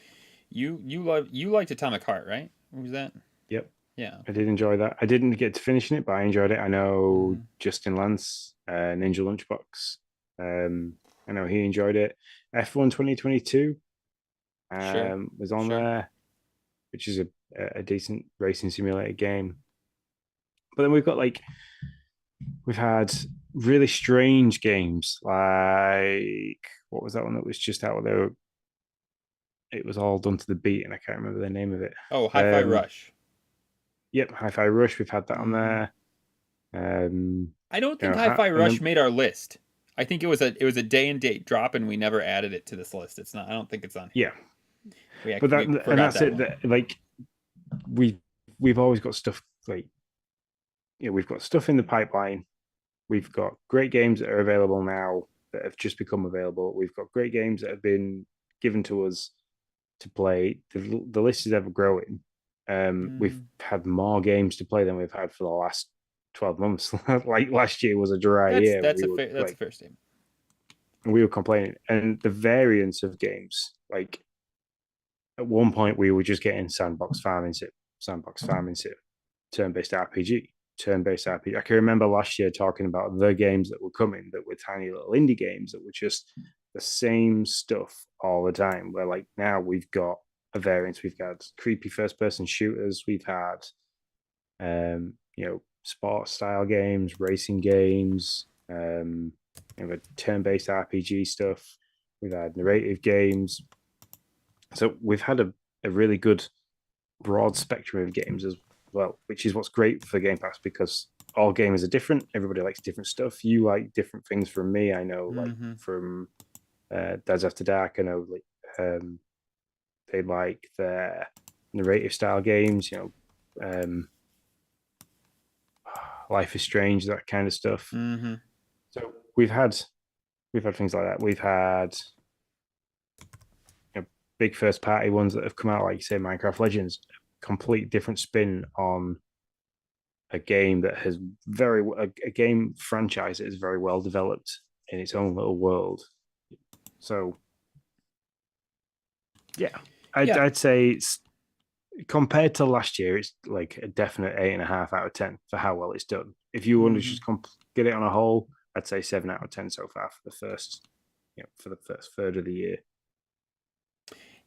liked Atomic Heart, right? What was that? Yep. Yeah. I did enjoy that. I didn't get to finishing it, but I enjoyed it. I know Justin Lance, Ninja Lunchbox. I know he enjoyed it. F1 2022 was on there, which is a decent racing simulator game. But then we've had really strange games, like what was that one that was just out there? It was all done to the beat, and I can't remember the name of it. Oh, Hi-Fi Rush. Yep, Hi-Fi Rush. We've had that on there. I don't think Hi-Fi Rush made our list. I think it was a day and date drop, and we never added it to this list. It's not. I don't think it's on here. Yeah, that's it. Like we've always got stuff like we've got stuff in the pipeline. We've got great games that are available now that have just become available. We've got great games that have been given to us to play. The list is ever growing. We've had more games to play than we've had for the last 12 months. Like last year was a dry year. That's a fair statement. We were complaining, and the variance of games. Like at one point, we were just getting sandbox farming sim, turn-based RPG, turn-based RPG. I can remember last year talking about the games that were coming that were tiny little indie games that were just the same stuff all the time. Where like now we've got a variance. We've got creepy first-person shooters. We've had, sports style games, racing games. We've had turn-based RPG stuff. We've had narrative games. So we've had a really good broad spectrum of games as well, which is what's great for Game Pass because all games are different. Everybody likes different stuff. You like different things from me. I know, like from Dads After Dark. I know, like they like their narrative style games. Life is Strange, that kind of stuff. So we've had things like that. We've had big first party ones that have come out, like say Minecraft Legends, complete different spin on a game that has a game franchise that is very well developed in its own little world. So yeah, I'd say compared to last year, it's like a definite 8.5 out of 10 for how well it's done. If you want to just get it on a whole, I'd say 7 out of 10 so far for the first third of the year.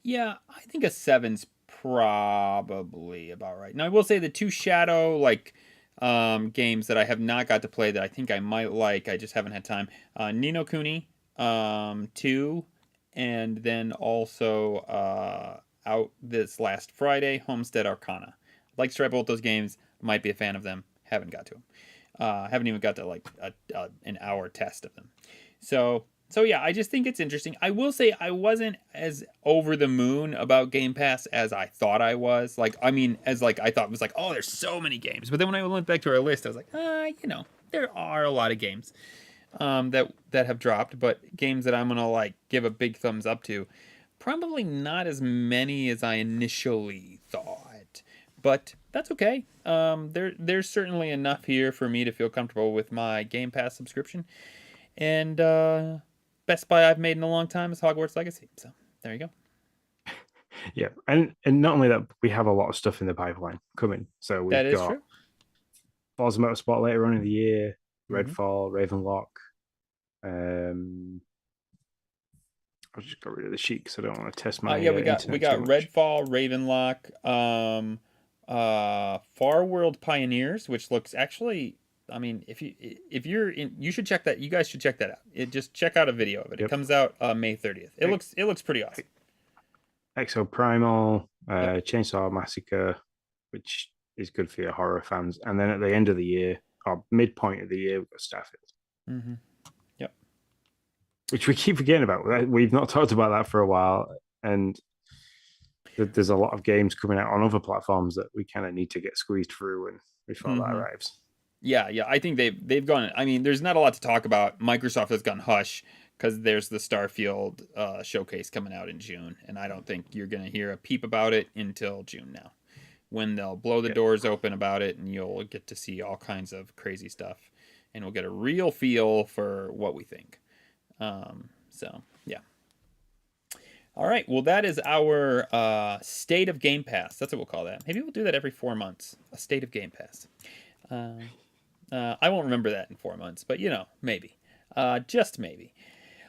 Yeah, I think a 7's probably about right. Now I will say the two Shadow games that I have not got to play that I think I might like, I just haven't had time. Ni no Kuni 2, and then also out this last Friday, Homestead Arcana. Like to try both those games, might be a fan of them. Haven't got to them. Haven't even got to like an hour test of them. So yeah, I just think it's interesting. I will say I wasn't as over the moon about Game Pass as I thought I was. I thought it was like, oh, there's so many games. But then when I went back to our list, I was like, there are a lot of games that have dropped, but games that I'm gonna like give a big thumbs up to, probably not as many as I initially thought. But that's okay. There's certainly enough here for me to feel comfortable with my Game Pass subscription. And best buy I've made in a long time is Hogwarts Legacy. So there you go. Yeah, and not only that, we have a lot of stuff in the pipeline coming. So we've got true. Forza Motorsport later on in the year, Redfall, Ravenlock. I just got rid of the sheet because I don't want to test my. We got Redfall, Ravenlock, Far World Pioneers, which looks actually. I mean, if you're in, you should check that. You guys should check that out. Just check out a video of it. It comes out May 30th. It looks pretty awesome. Exo Primal, Chainsaw Massacre, which is good for your horror fans. And then at the end of the year, or midpoint of the year, we've got Starfield. Yep. Which we keep forgetting about. We've not talked about that for a while, and there's a lot of games coming out on other platforms that we kind of need to get squeezed through and before that arrives. Yeah, I think they've gone. I mean, there's not a lot to talk about. Microsoft has gone hush because there's the Starfield showcase coming out in June, and I don't think you're gonna hear a peep about it until June now, when they'll blow the doors open about it, and you'll get to see all kinds of crazy stuff, and we'll get a real feel for what we think. So yeah. All right. Well, that is our state of Game Pass. That's what we'll call that. Maybe we'll do that every 4 months. A state of Game Pass. I won't remember that in 4 months, but maybe. Just maybe.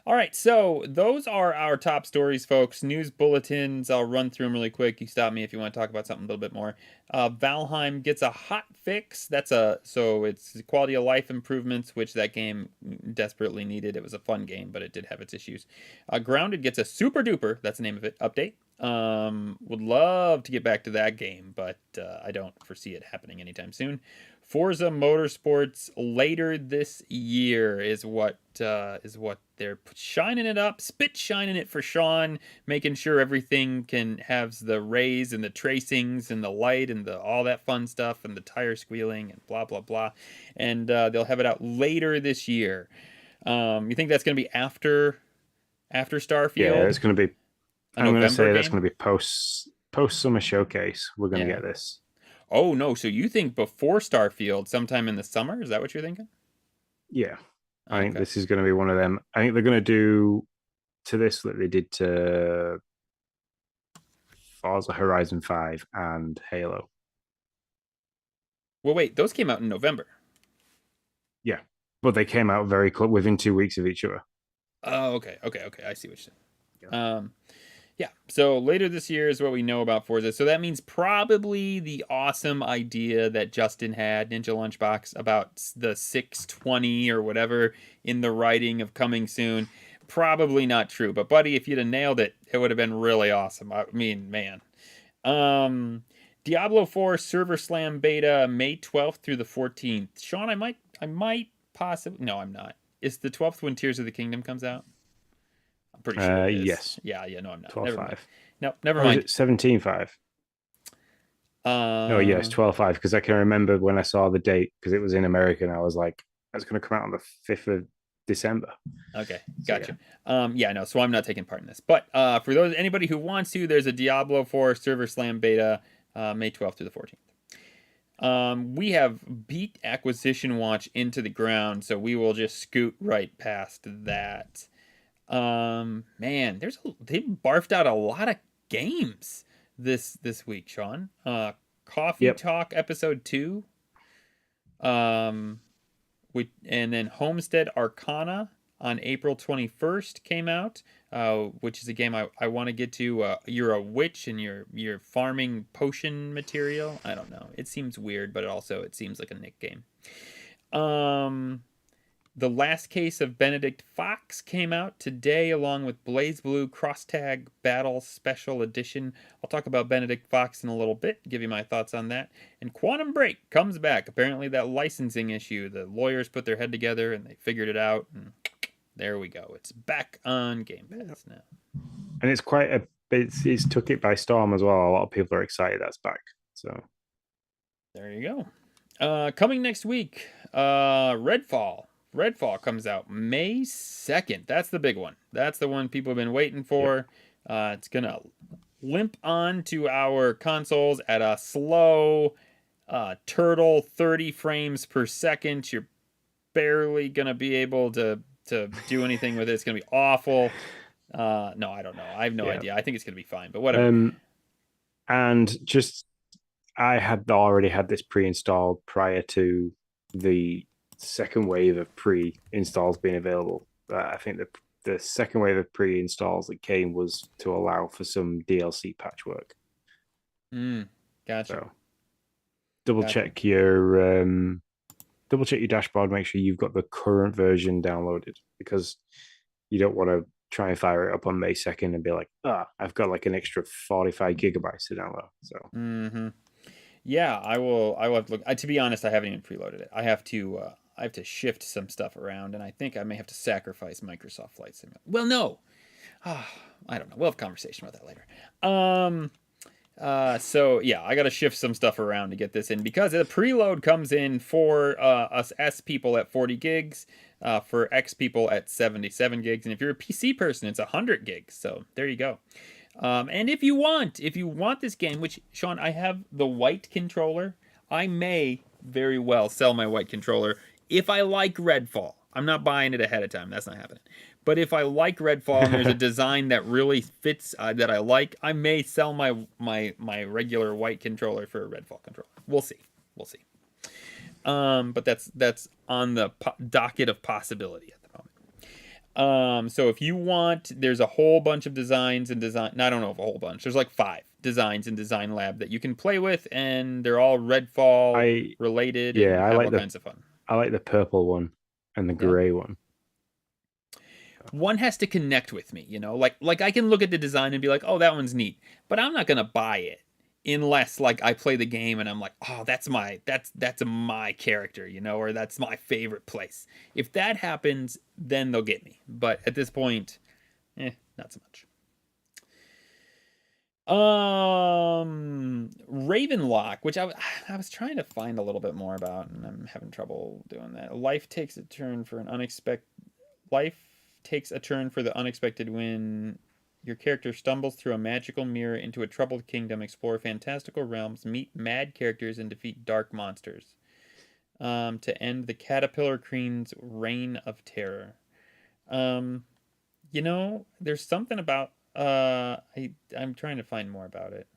All right, so those are our top stories, folks. News bulletins. I'll run through them really quick. You stop me if you want to talk about something a little bit more. Valheim gets a hot fix. So it's quality of life improvements, which that game desperately needed. It was a fun game, but it did have its issues. Grounded gets a super duper, that's the name of it, update. Would love to get back to that game, but I don't foresee it happening anytime soon. Forza Motorsports later this year is what they're shining it up, shining it for Sean, making sure everything can have the rays and the tracings and the light and the all that fun stuff and the tire squealing and blah blah blah, and they'll have it out later this year. You think that's going to be after Starfield? Yeah, it's going to be. I'm going to say game? that's going to be post summer showcase. We're going to get this. Oh no! So you think before Starfield, sometime in the summer? Is that what you're thinking? Yeah, I think this is going to be one of them. I think they're going to do to this what they did to Forza Horizon 5 and Halo. Well, wait, those came out in November. Yeah, but they came out very close, within 2 weeks of each other. Oh, okay. I see what you're saying. Yeah. So later this year is what we know about Forza. So that means probably the awesome idea that Justin had, Ninja Lunchbox, about the 620 or whatever in the writing of coming soon. Probably not true. But buddy, if you'd have nailed it, it would have been really awesome. I mean, man. Diablo 4 Server Slam beta May 12th through the 14th. Sean, I might possibly. No, I'm not. Is the 12th when Tears of the Kingdom comes out? I'm pretty sure it is. Yes. Yeah, no, I'm not. 12.5. No, never mind. 17.5. No, yes, 12.5, because I can remember when I saw the date, because it was in America, and I was like, that's going to come out on the 5th of December. Okay, gotcha. No, so I'm not taking part in this. But for anybody who wants to, there's a Diablo 4 Server Slam beta May 12th through the 14th. We have beat Acquisition Watch into the ground, so we will just scoot right past that. Man, they barfed out a lot of games this week, Sean. Coffee Talk episode 2. And then Homestead Arcana on April 21st came out, which is a game I want to get to. You're a witch and you're farming potion material. I don't know. It seems weird, but it seems like a Nick game. The Last Case of Benedict Fox came out today, along with Blaze Blue Cross Tag Battle Special Edition. I'll talk about Benedict Fox in a little bit, give you my thoughts on that. And Quantum Break comes back. Apparently that licensing issue, the lawyers put their head together and they figured it out. And there we go. It's back on Game Pass now. And it's it's took it by storm as well. A lot of people are excited that's back. So there you go. Coming next week, Redfall. Redfall comes out May 2nd. That's the big one. That's the one people have been waiting for. Yep. It's going to limp on to our consoles at a slow turtle 30 frames per second. You're barely going to be able to do anything with it. It's going to be awful. No, I don't know. I have no idea. I think it's going to be fine, but whatever. And just, I had already had this pre-installed prior to the second wave of pre-installs being available. I think the second wave of pre-installs that came was to allow for some DLC patchwork. Gotcha. So double check your dashboard, make sure you've got the current version downloaded, because you don't want to try and fire it up on May 2nd and be like, I've got like an extra 45 gigabytes to download. So yeah, I will have to look. To be honest, I haven't even preloaded it. I have to shift some stuff around, and I think I may have to sacrifice Microsoft Flight Simulator. Well, no. I don't know. We'll have a conversation about that later. So yeah, I got to shift some stuff around to get this in, because the preload comes in for us S people at 40 gigs, for X people at 77 gigs, and if you're a PC person, it's 100 gigs. So there you go. And if you want this game, which, Sean, I have the white controller. I may very well sell my white controller if I like Redfall. I'm not buying it ahead of time. That's not happening. But if I like Redfall and there's a design that really fits, that I like, I may sell my regular white controller for a Redfall controller. We'll see. But that's on the docket of possibility at the moment. So if you want, there's a whole bunch of designs and design. I don't know if a whole bunch. There's like 5 designs in Design Lab that you can play with, and they're all Redfall related. Yeah, I like all kinds of fun. I like the purple one and the gray one. One has to connect with me, like I can look at the design and be like, oh, that one's neat, but I'm not gonna buy it. unless like I play the game and I'm like, oh, that's my character, or that's my favorite place. If that happens, then they'll get me. But at this point, not so much. Ravenlock, which I was trying to find a little bit more about, and I'm having trouble doing that. Life takes a turn for the unexpected when your character stumbles through a magical mirror into a troubled kingdom, explore fantastical realms, meet mad characters, and defeat dark monsters. To end the Caterpillar Queen's reign of terror. There's something about I'm trying to find more about it.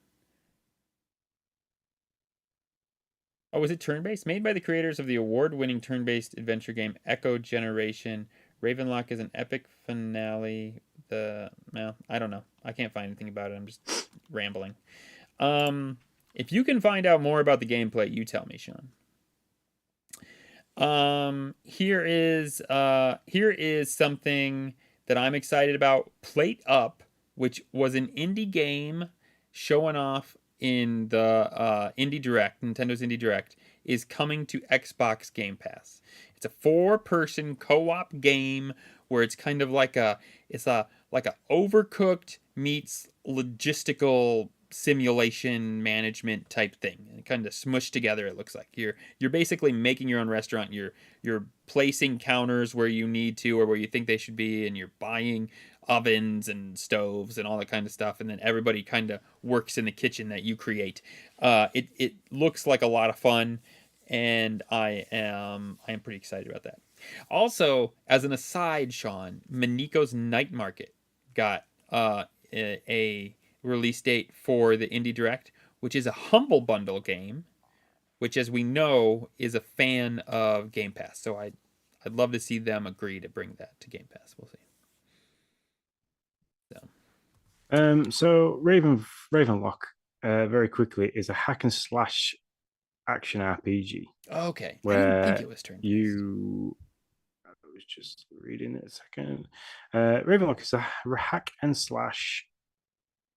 Oh, is it turn-based? Made by the creators of the award-winning turn-based adventure game Echo Generation, Ravenlock is an epic finale. I don't know. I can't find anything about it. I'm just rambling. If you can find out more about the gameplay, you tell me, Sean. Here is something that I'm excited about. Plate Up, which was an indie game showing off in the Nintendo's Indie Direct, is coming to Xbox Game Pass. It's a 4-person co-op game where it's kind of like a Overcooked meets logistical simulation management type thing, and kind of smushed together. It looks like you're basically making your own restaurant. You're placing counters where you need to or where you think they should be, and you're buying ovens and stoves and all that kind of stuff, and then everybody kind of works in the kitchen that you create. It looks like a lot of fun, and I am pretty excited about that. Also, as an aside, Sean, Miniko's Night Market got a release date for the Indie Direct, which is a Humble Bundle game, which, as we know, is a fan of Game Pass. So I'd love to see them agree to bring that to Game Pass. We'll see. So Ravenlock, very quickly, is a hack and slash action RPG. Okay, where I didn't think it was turn-based. I was just reading it a second. Ravenlock is a hack and slash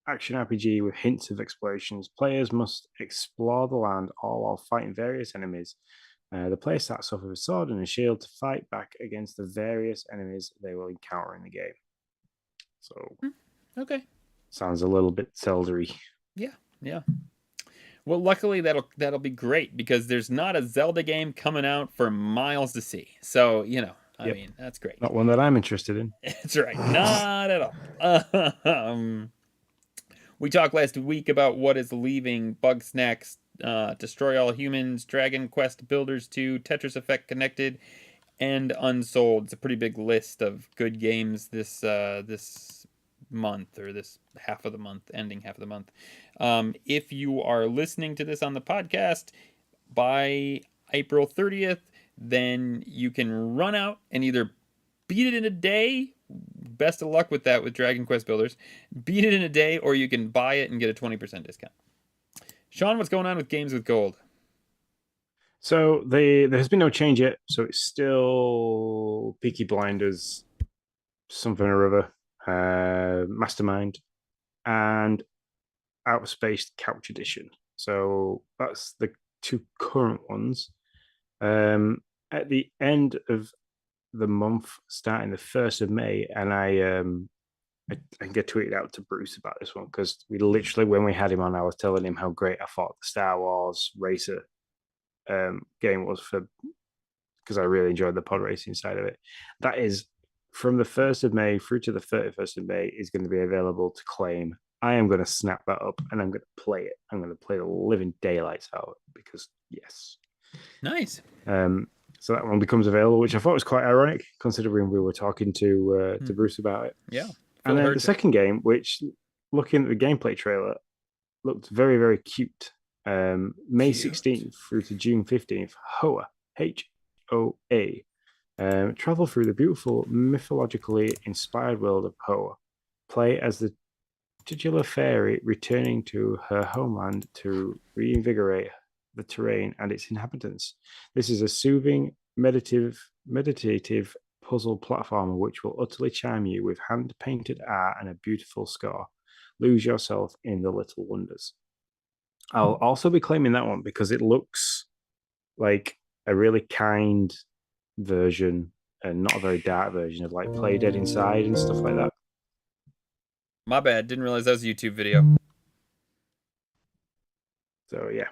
action RPG with hints of explorations. Players must explore the land all while fighting various enemies. The player starts off with a sword and a shield to fight back against the various enemies they will encounter in the game. So, okay, sounds a little bit Zelda-y. Yeah. Well, luckily that'll be great because there's not a Zelda game coming out for miles to see. So I mean, that's great. Not one that I'm interested in. That's right, not at all. We talked last week about what is leaving Bugsnax, Destroy All Humans, Dragon Quest Builders 2, Tetris Effect Connected, and Unsold. It's a pretty big list of good games this month, or this ending half of the month. If you are listening to this on the podcast by April 30th, then you can run out and either beat it in a day. Best of luck with that with Dragon Quest Builders. Beat it in a day, or you can buy it and get a 20% discount. Sean, what's going on with Games with Gold? So there has been no change yet. So it's still Peaky Blinders, something or other, Mastermind, and Outer Space Couch Edition. So that's the 2 current ones. At the end of the month, starting the 1st of May, and I get tweeted out to Bruce about this one because we literally, when we had him on, I was telling him how great I thought the Star Wars Racer game was, because I really enjoyed the pod racing side of it. That is from the 1st of May through to the 31st of May is going to be available to claim. I am going to snap that up and I'm going to play it. I'm going to play the living daylights out because yes. Nice. So that one becomes available, which I thought was quite ironic considering we were talking to Bruce about it. Yeah. And then the second game, which looking at the gameplay trailer, looked very, very cute. May 16th through to June 15th, Hoa, Hoa. Travel through the beautiful, mythologically inspired world of Hoa. Play as the titular fairy returning to her homeland to reinvigorate the terrain and its inhabitants. This is a soothing, meditative puzzle platformer which will utterly charm you with hand-painted art and a beautiful score. Lose yourself in the little wonders. I'll also be claiming that one because it looks like a really kind version and not a very dark version of like Play Dead Inside and stuff like that. My bad. Didn't realize that was a YouTube video. So yeah,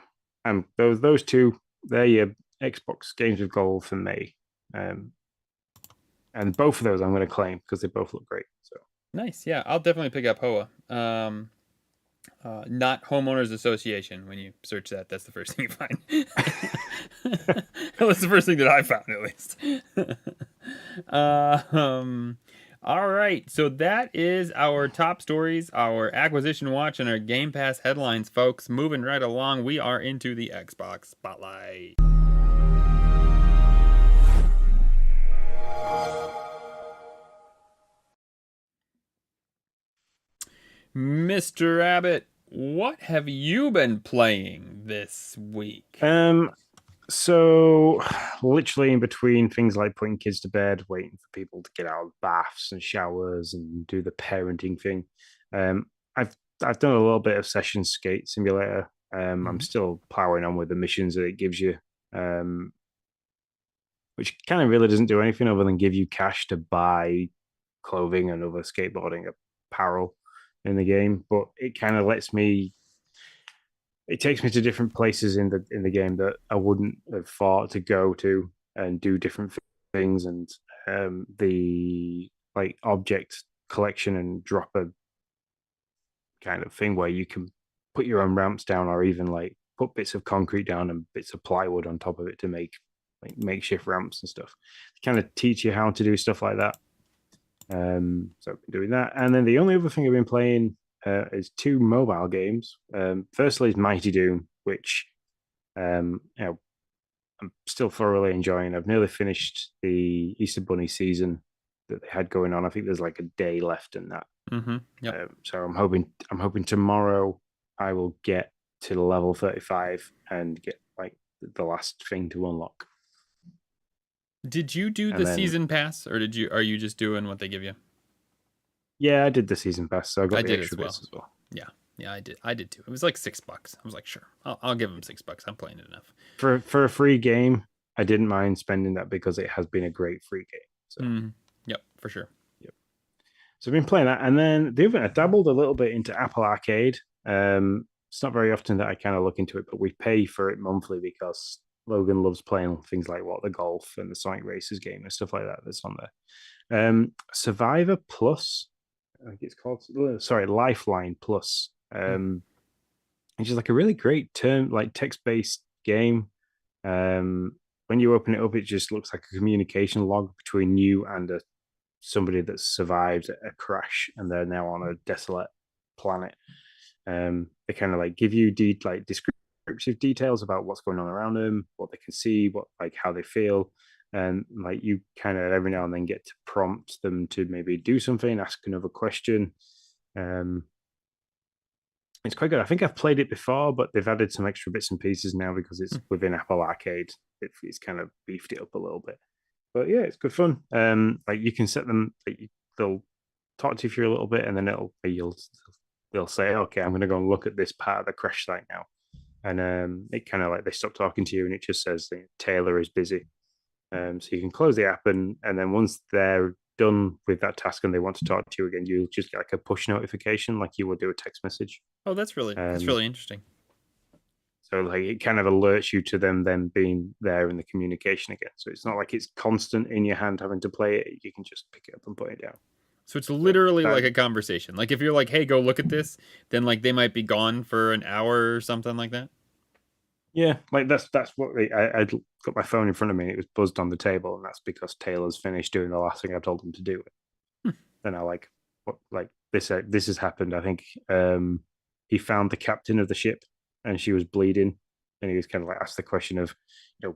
those two, they're your Xbox games with gold for me, and both of those I'm going to claim because they both look great. So Nice. Yeah, I'll definitely pick up Hoa. Not homeowners association. When you search that, that's the first thing you find. That was the first thing that I found, at least. All right, so that is our top stories, our acquisition watch, and our Game Pass headlines, folks. Moving right along, we are into the Xbox Spotlight. Mr. Abbott, what have you been playing this week? So literally in between things like putting kids to bed, waiting for people to get out of baths and showers and do the parenting thing, um, I've I've done a little bit of Session Skate Simulator. I'm still powering on with the missions that it gives you, um, which kind of really doesn't do anything other than give you cash to buy clothing and other skateboarding apparel in the game. But it kind of lets me it takes me to different places in the game that I wouldn't have thought to go to and do different things. And the like object collection and dropper kind of thing where you can put your own ramps down or even like put bits of concrete down and bits of plywood on top of it to make like makeshift ramps and stuff. Kind of teach you how to do stuff like that. So I've been doing that, and then the only other thing I've been playing is two mobile games. Firstly is Mighty Doom, which I'm still thoroughly enjoying. I've nearly finished the Easter Bunny season that they had going on. I think there's like a day left in that. Yep. So I'm hoping tomorrow I will get to level 35 and get like the last thing to unlock. Did you do And the then- season pass, or are you just doing what they give you? Yeah, I did the season pass, so I got I the did extra as well. bits as well. Yeah, I did too. It was like $6. I was like, sure, I'll give them $6. I'm playing it enough. For a free game, I didn't mind spending that because it has been a great free game. So Yep, for sure. So I've been playing that, and then the other I dabbled a little bit into Apple Arcade. It's not very often that I kind of look into it, but we pay for it monthly because Logan loves playing things like the golf and the Sonic Races game and stuff like that that's on there. Survivor Plus, I think it's called. Sorry, Lifeline Plus, which is like a really great text-based game. When you open it up, it just looks like a communication log between you and somebody that's survived a crash and they're now on a desolate planet. They kind of like give you descriptive details about what's going on around them, what they can see, how they feel, and like you kind of every now and then get to prompt them to maybe do something, ask another question. It's quite good. I think I've played it before, but they've added some extra bits and pieces now because it's within Apple Arcade. It's kind of beefed it up a little bit. But yeah, it's good fun. Like you can set them. They'll talk to you for a little bit, and then they'll say, "Okay, I'm going to go and look at this part of the crash site now." And it kind of like they stop talking to you, and it just says Taylor is busy. So you can close the app, and then once they're done with that task and they want to talk to you again, you'll just get like a push notification, like you would do a text message. Oh, that's really interesting. So like it kind of alerts you to them then being there in the communication again. So it's not like it's constant in your hand having to play it. You can just pick it up and put it down. So it's literally like a conversation. Like if you're like, "Hey, go look at this," then like they might be gone for an hour or something like that. Yeah, like that's what I got my phone in front of me and it was buzzed on the table, and that's because Taylor's finished doing the last thing I told him to do. Then I this has happened. I think he found the captain of the ship and she was bleeding, and he was kind of like asked the question of,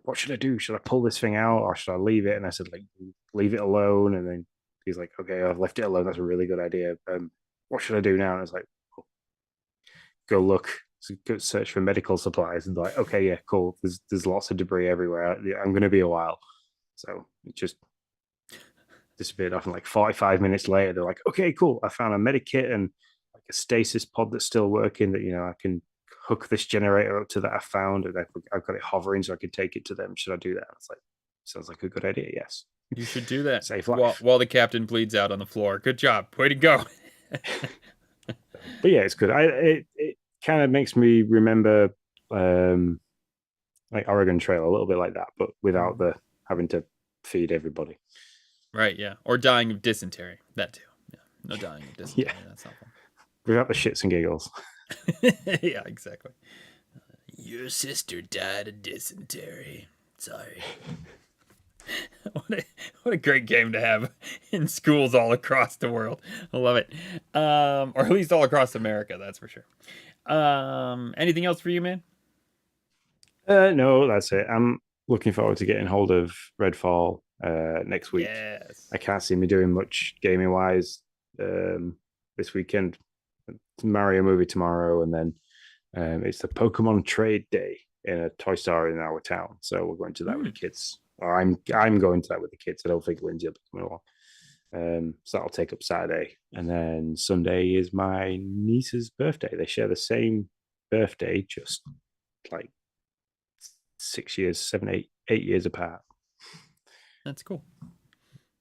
what should I do? Should I pull this thing out or should I leave it? And I said like leave it alone, and then he's like, okay, I've left it alone. That's a really good idea. What should I do now? And I was like, go look. Go search for medical supplies, and like, okay, yeah, cool. There's lots of debris everywhere. I'm going to be a while, so it just disappeared off. And like 45 minutes later, they're like, okay, cool. I found a medic kit and like a stasis pod that's still working that I can hook this generator up to that I found, and I've got it hovering so I can take it to them. Should I do that? It's like, sounds like a good idea. Yes. You should do that. Save life. While the captain bleeds out on the floor. Good job. Way to go. But yeah, it's good. It kind of makes me remember like Oregon Trail, a little bit like that, but without the having to feed everybody. Right, yeah. Or dying of dysentery. That too. Yeah. No dying of dysentery. Yeah. That's helpful. Without the shits and giggles. Yeah, exactly. Your sister died of dysentery. Sorry. What a great game to have in schools all across the world. I love it. Or at least all across America, that's for sure. Anything else for you, man? No, that's it. I'm looking forward to getting hold of Redfall next week. Yes. I can't see me doing much gaming wise this weekend. Mario movie tomorrow, and then it's the Pokemon Trade Day in a toy store in our town. So we're going to that with the kids. Or I'm going to that with the kids. I don't think Lindsay will be coming along. So that'll take up Saturday, and then Sunday is my niece's birthday. They share the same birthday, just like 6 years, 7, 8 years apart. That's cool.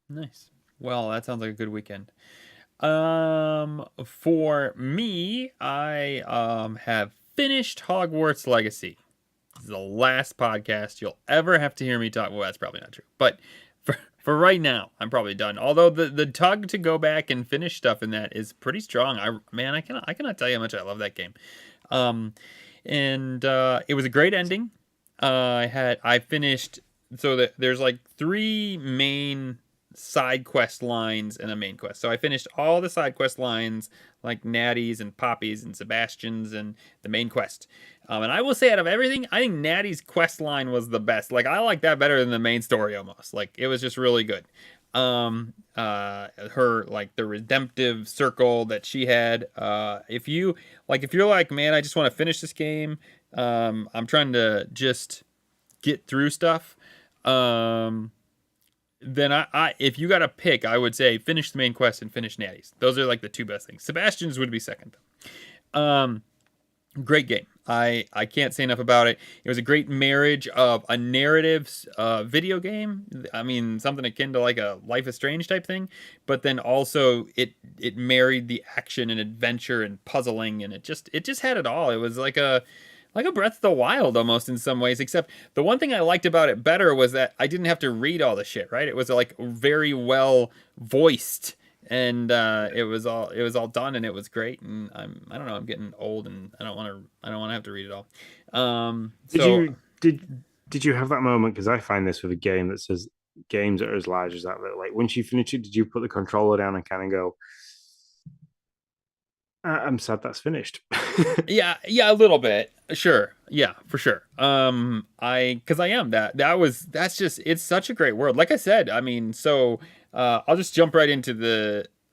Nice. Well, that sounds like a good weekend. For me, I have finished Hogwarts Legacy. This is the last podcast you'll ever have to hear me talk. Well, that's probably not true, but for right now, I'm probably done. Although the tug to go back and finish stuff in that is pretty strong. I cannot tell you how much I love that game. And it was a great ending. I finished, so that there's like 3 main side quest lines and a main quest. So I finished all the side quest lines like Natty's and Poppy's and Sebastian's and the main quest. And I will say, out of everything, I think Natty's quest line was the best. Like, I like that better than the main story almost. Like, it was just really good. Her, like, the redemptive circle that she had. If you're like, man, I just want to finish this game. I'm trying to just get through stuff. Then I if you got to pick, I would say finish the main quest and finish Natty's. Those are like the 2 best things. Sebastian's would be second though. Great game. I can't say enough about it. It was a great marriage of a narrative video game. I mean, something akin to like a Life is Strange type thing, but then also it married the action and adventure and puzzling, and it just had it all. It was like a Breath of the Wild almost in some ways, except the one thing I liked about it better was that I didn't have to read all the shit, right? It was like very well voiced, and it was all done, and it was great. And I don't know, I'm getting old, and I don't want to have to read it all. Did you have that moment? Because I find this with a game that says games that are as large as that. Like, once you finish it, did you put the controller down and kind of go, I'm sad that's finished? Yeah, a little bit. Sure. Yeah, for sure. Because I am that's just, it's such a great world. Like I said, I mean, so I'll just jump right into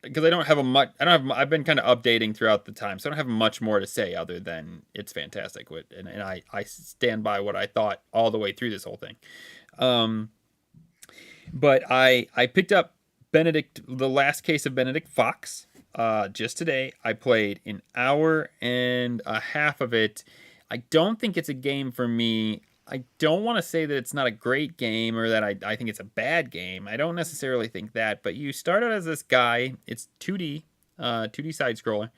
because I've been kind of updating throughout the time, so I don't have much more to say other than it's fantastic. And I stand by what I thought all the way through this whole thing. But I picked up the last case of Benedict Fox. Just today. I played an hour and a half of it. I don't think it's a game for me. I don't want to say that it's not a great game or that I think it's a bad game. I don't necessarily think that, but you start out as this guy. It's 2D side scroller.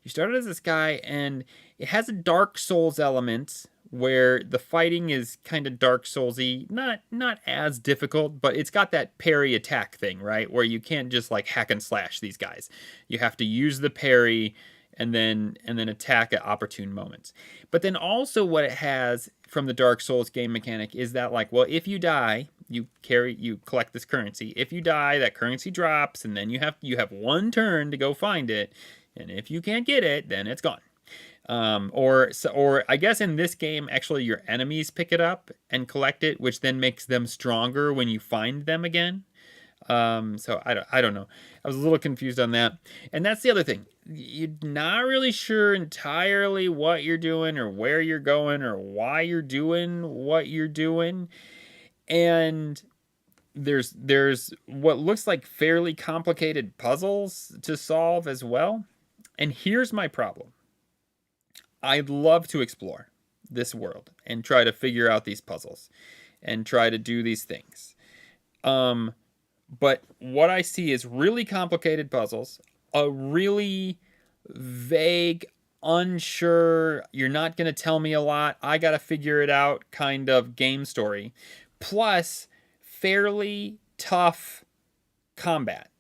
You start out as this guy, and it has a Dark Souls element where the fighting is kind of Dark Soulsy, not as difficult, but it's got that parry attack thing, right? Where you can't just like hack and slash these guys. You have to use the parry and then attack at opportune moments. But then also what it has from the Dark Souls game mechanic is that, like, well, if you die, you collect this currency. If you die, that currency drops, and then you have 1 turn to go find it, and if you can't get it, then it's gone. Or I guess in this game, actually, your enemies pick it up and collect it, which then makes them stronger when you find them again. So I don't know. I was a little confused on that. And that's the other thing. You're not really sure entirely what you're doing or where you're going or why you're doing what you're doing. And there's what looks like fairly complicated puzzles to solve as well. And here's my problem. I'd love to explore this world and try to figure out these puzzles and try to do these things. But what I see is really complicated puzzles, a really vague, unsure, you're not going to tell me a lot, I got to figure it out kind of game story, plus fairly tough combat.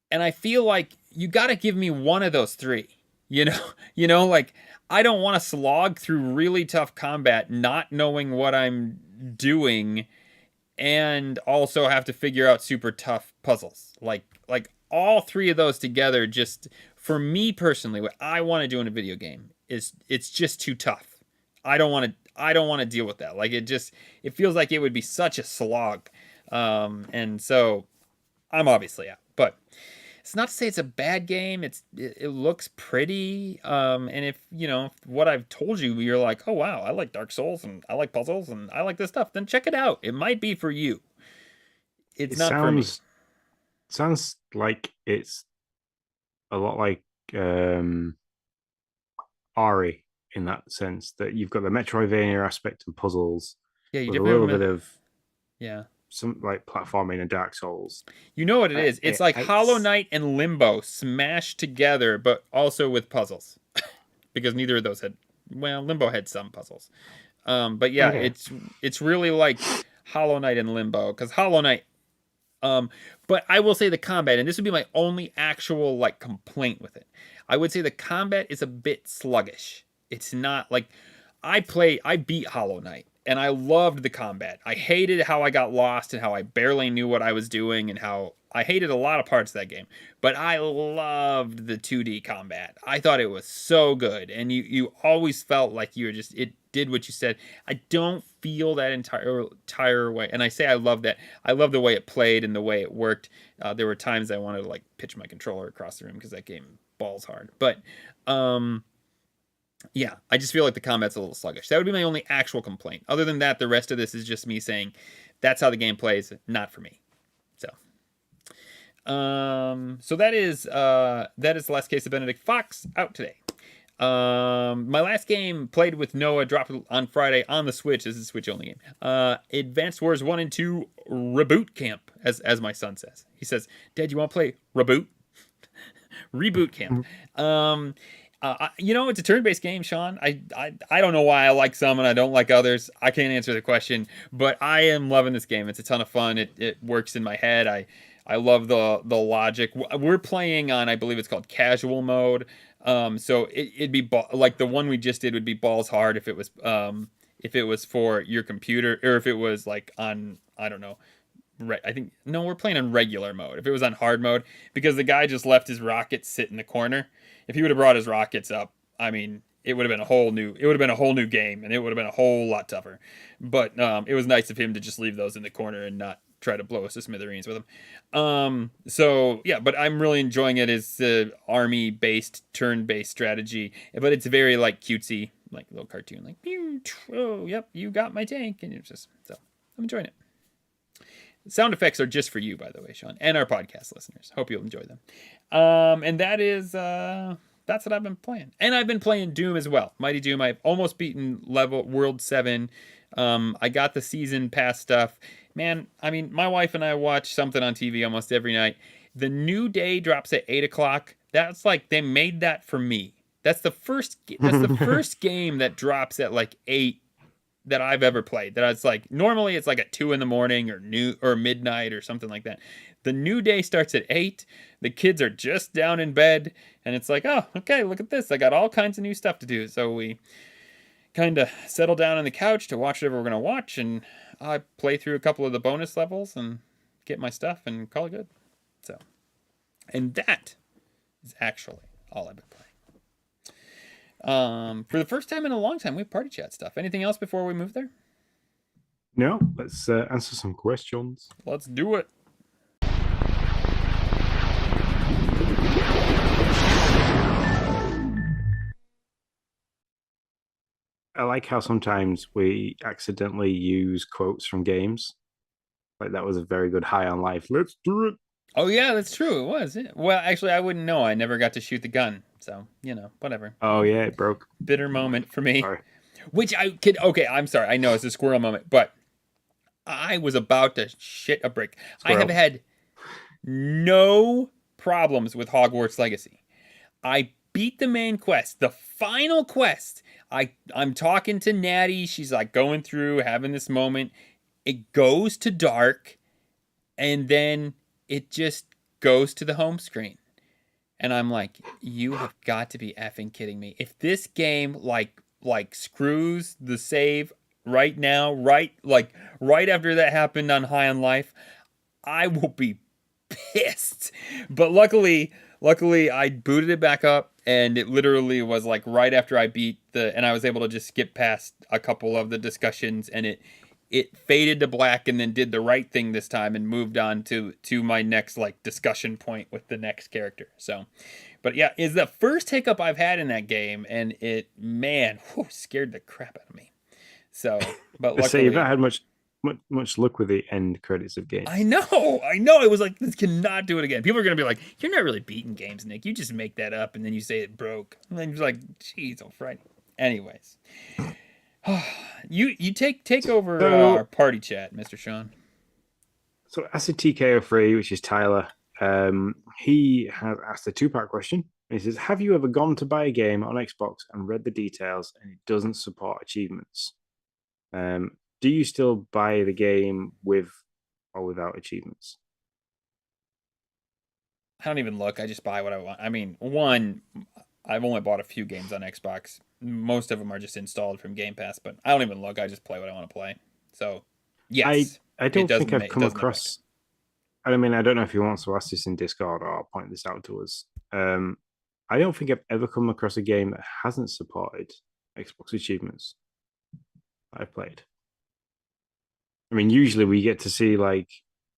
And I feel like you got to give me one of those three. Like I don't want to slog through really tough combat not knowing what I'm doing and also have to figure out super tough puzzles. Like all three of those together, just for me personally, what I want to do in a video game is it's just too tough. I don't want to deal with that. Like it feels like it would be such a slog. And so I'm obviously out. But it's not to say it's a bad game. It looks pretty. And if, what I've told you, you're like, oh, wow, I like Dark Souls and I like puzzles and I like this stuff, then check it out. It might be for you. It's not for me. Sounds like it's a lot like Ari in that sense, that you've got the Metroidvania aspect and puzzles. Yeah, you with a little bit of yeah, some like platforming and Dark Souls. You know what it is? It's like Hollow Knight and Limbo smashed together, but also with puzzles, because neither of those Limbo had some puzzles, but yeah, okay. It's really like Hollow Knight and Limbo, because Hollow Knight. But I will say the combat, and this would be my only actual like complaint with it. I would say the combat is a bit sluggish. It's not like I beat Hollow Knight and I loved the combat. I hated how I got lost and how I barely knew what I was doing and how I hated a lot of parts of that game. But I loved the 2D combat. I thought it was so good, and you always felt like you were just it did what you said. I don't feel that entire way, and I say I love that. I love the way it played and the way it worked. There were times I wanted to like pitch my controller across the room because that game balls hard. But yeah, I just feel like the combat's a little sluggish. That would be my only actual complaint. Other than that, the rest of this is just me saying that's how the game plays, not for me. So that is The Last Case of Benedict Fox, out today. My last game, played with Noah, dropped on Friday on the Switch. This is a Switch only game. Advanced Wars 1 and 2 Reboot Camp, as my son says. He says, Dad, you want to play Reboot? Reboot Camp. It's a turn-based game, Sean. I don't know why I like some and I don't like others. I can't answer the question, but I am loving this game. It's a ton of fun. It works in my head. I love the logic. We're playing on, I believe it's called casual mode. So it'd be like the one we just did would be balls hard if it was for your computer, or if it was like on, I don't know. We're playing on regular mode. If it was on hard mode, because the guy just left his rockets sit in the corner. If he would have brought his rockets up, I mean, it would have been a whole new game, and it would have been a whole lot tougher. But it was nice of him to just leave those in the corner and not try to blow us to smithereens with them. So yeah, but I'm really enjoying it as army-based, turn-based strategy. But it's very like cutesy, like a little cartoon, like, oh, yep, you got my tank, and it's just, so I'm enjoying it. Sound effects are just for you, by the way, Sean, and our podcast listeners. Hope you'll enjoy them. And that's what I've been playing. And I've been playing Doom as well. Mighty Doom. I've almost beaten World 7. I got the season pass stuff. Man, I mean, my wife and I watch something on TV almost every night. The new day drops at 8 o'clock. That's like, they made that for me. That's the first game that drops at like 8 that I've ever played. That it's like, normally it's like at 2 a.m. or midnight or something like that. The new day starts at 8. The kids are just down in bed, and it's like, oh, okay, look at this. I got all kinds of new stuff to do. So we kind of settle down on the couch to watch whatever we're going to watch, and I play through a couple of the bonus levels and get my stuff and call it good. So, and that is actually all I've been playing. For the first time in a long time, we have party chat stuff. Anything else before we move there? No, let's answer some questions. Let's do it. I like how sometimes we accidentally use quotes from games. Like that was a very good High on Life. Let's do it. Oh yeah, that's true. It was. Well, actually, I wouldn't know. I never got to shoot the gun So, whatever. Oh yeah, it broke. Bitter moment for me. Sorry. Which I could. Okay, I'm sorry. I know it's a squirrel moment, but I was about to shit a brick. I have Squirrel. had no problems with Hogwarts Legacy. I beat the main quest, the final quest. I'm talking to Natty. She's like going through, having this moment. It goes to dark, and then it just goes to the home screen. And I'm like, you have got to be effing kidding me. If this game like screws the save right now, right after that happened on High on Life, I will be pissed. But luckily I booted it back up, and it literally was like right after I beat and I was able to just skip past a couple of the discussions, and it faded to black, and then did the right thing this time and moved on to my next like discussion point with the next character. So, but yeah, is the first hiccup I've had in that game, and it scared the crap out of me. So, but luckily, So you've not had much luck with the end credits of games. I know. It was like, this cannot do it again. People are gonna be like, "You're not really beating games, Nick. You just make that up, and then you say it broke." And then you're like, "Jeez, oh Friday." Anyways, you take over our party chat, Mr. Sean. So Acid TKO3, which is Tyler, he has asked a 2-part question. He says, have you ever gone to buy a game on Xbox and read the details and it doesn't support achievements? Do you still buy the game with or without achievements? I don't even look. I just buy what I want. I mean, one, I've only bought a few games on Xbox. Most of them are just installed from Game Pass, but I don't even look. I just play what I want to play. So, yes. I don't think I've come across... I mean, I don't know if he wants to ask this in Discord or point this out to us. I don't think I've ever come across a game that hasn't supported Xbox achievements I've played. I mean, usually we get to see like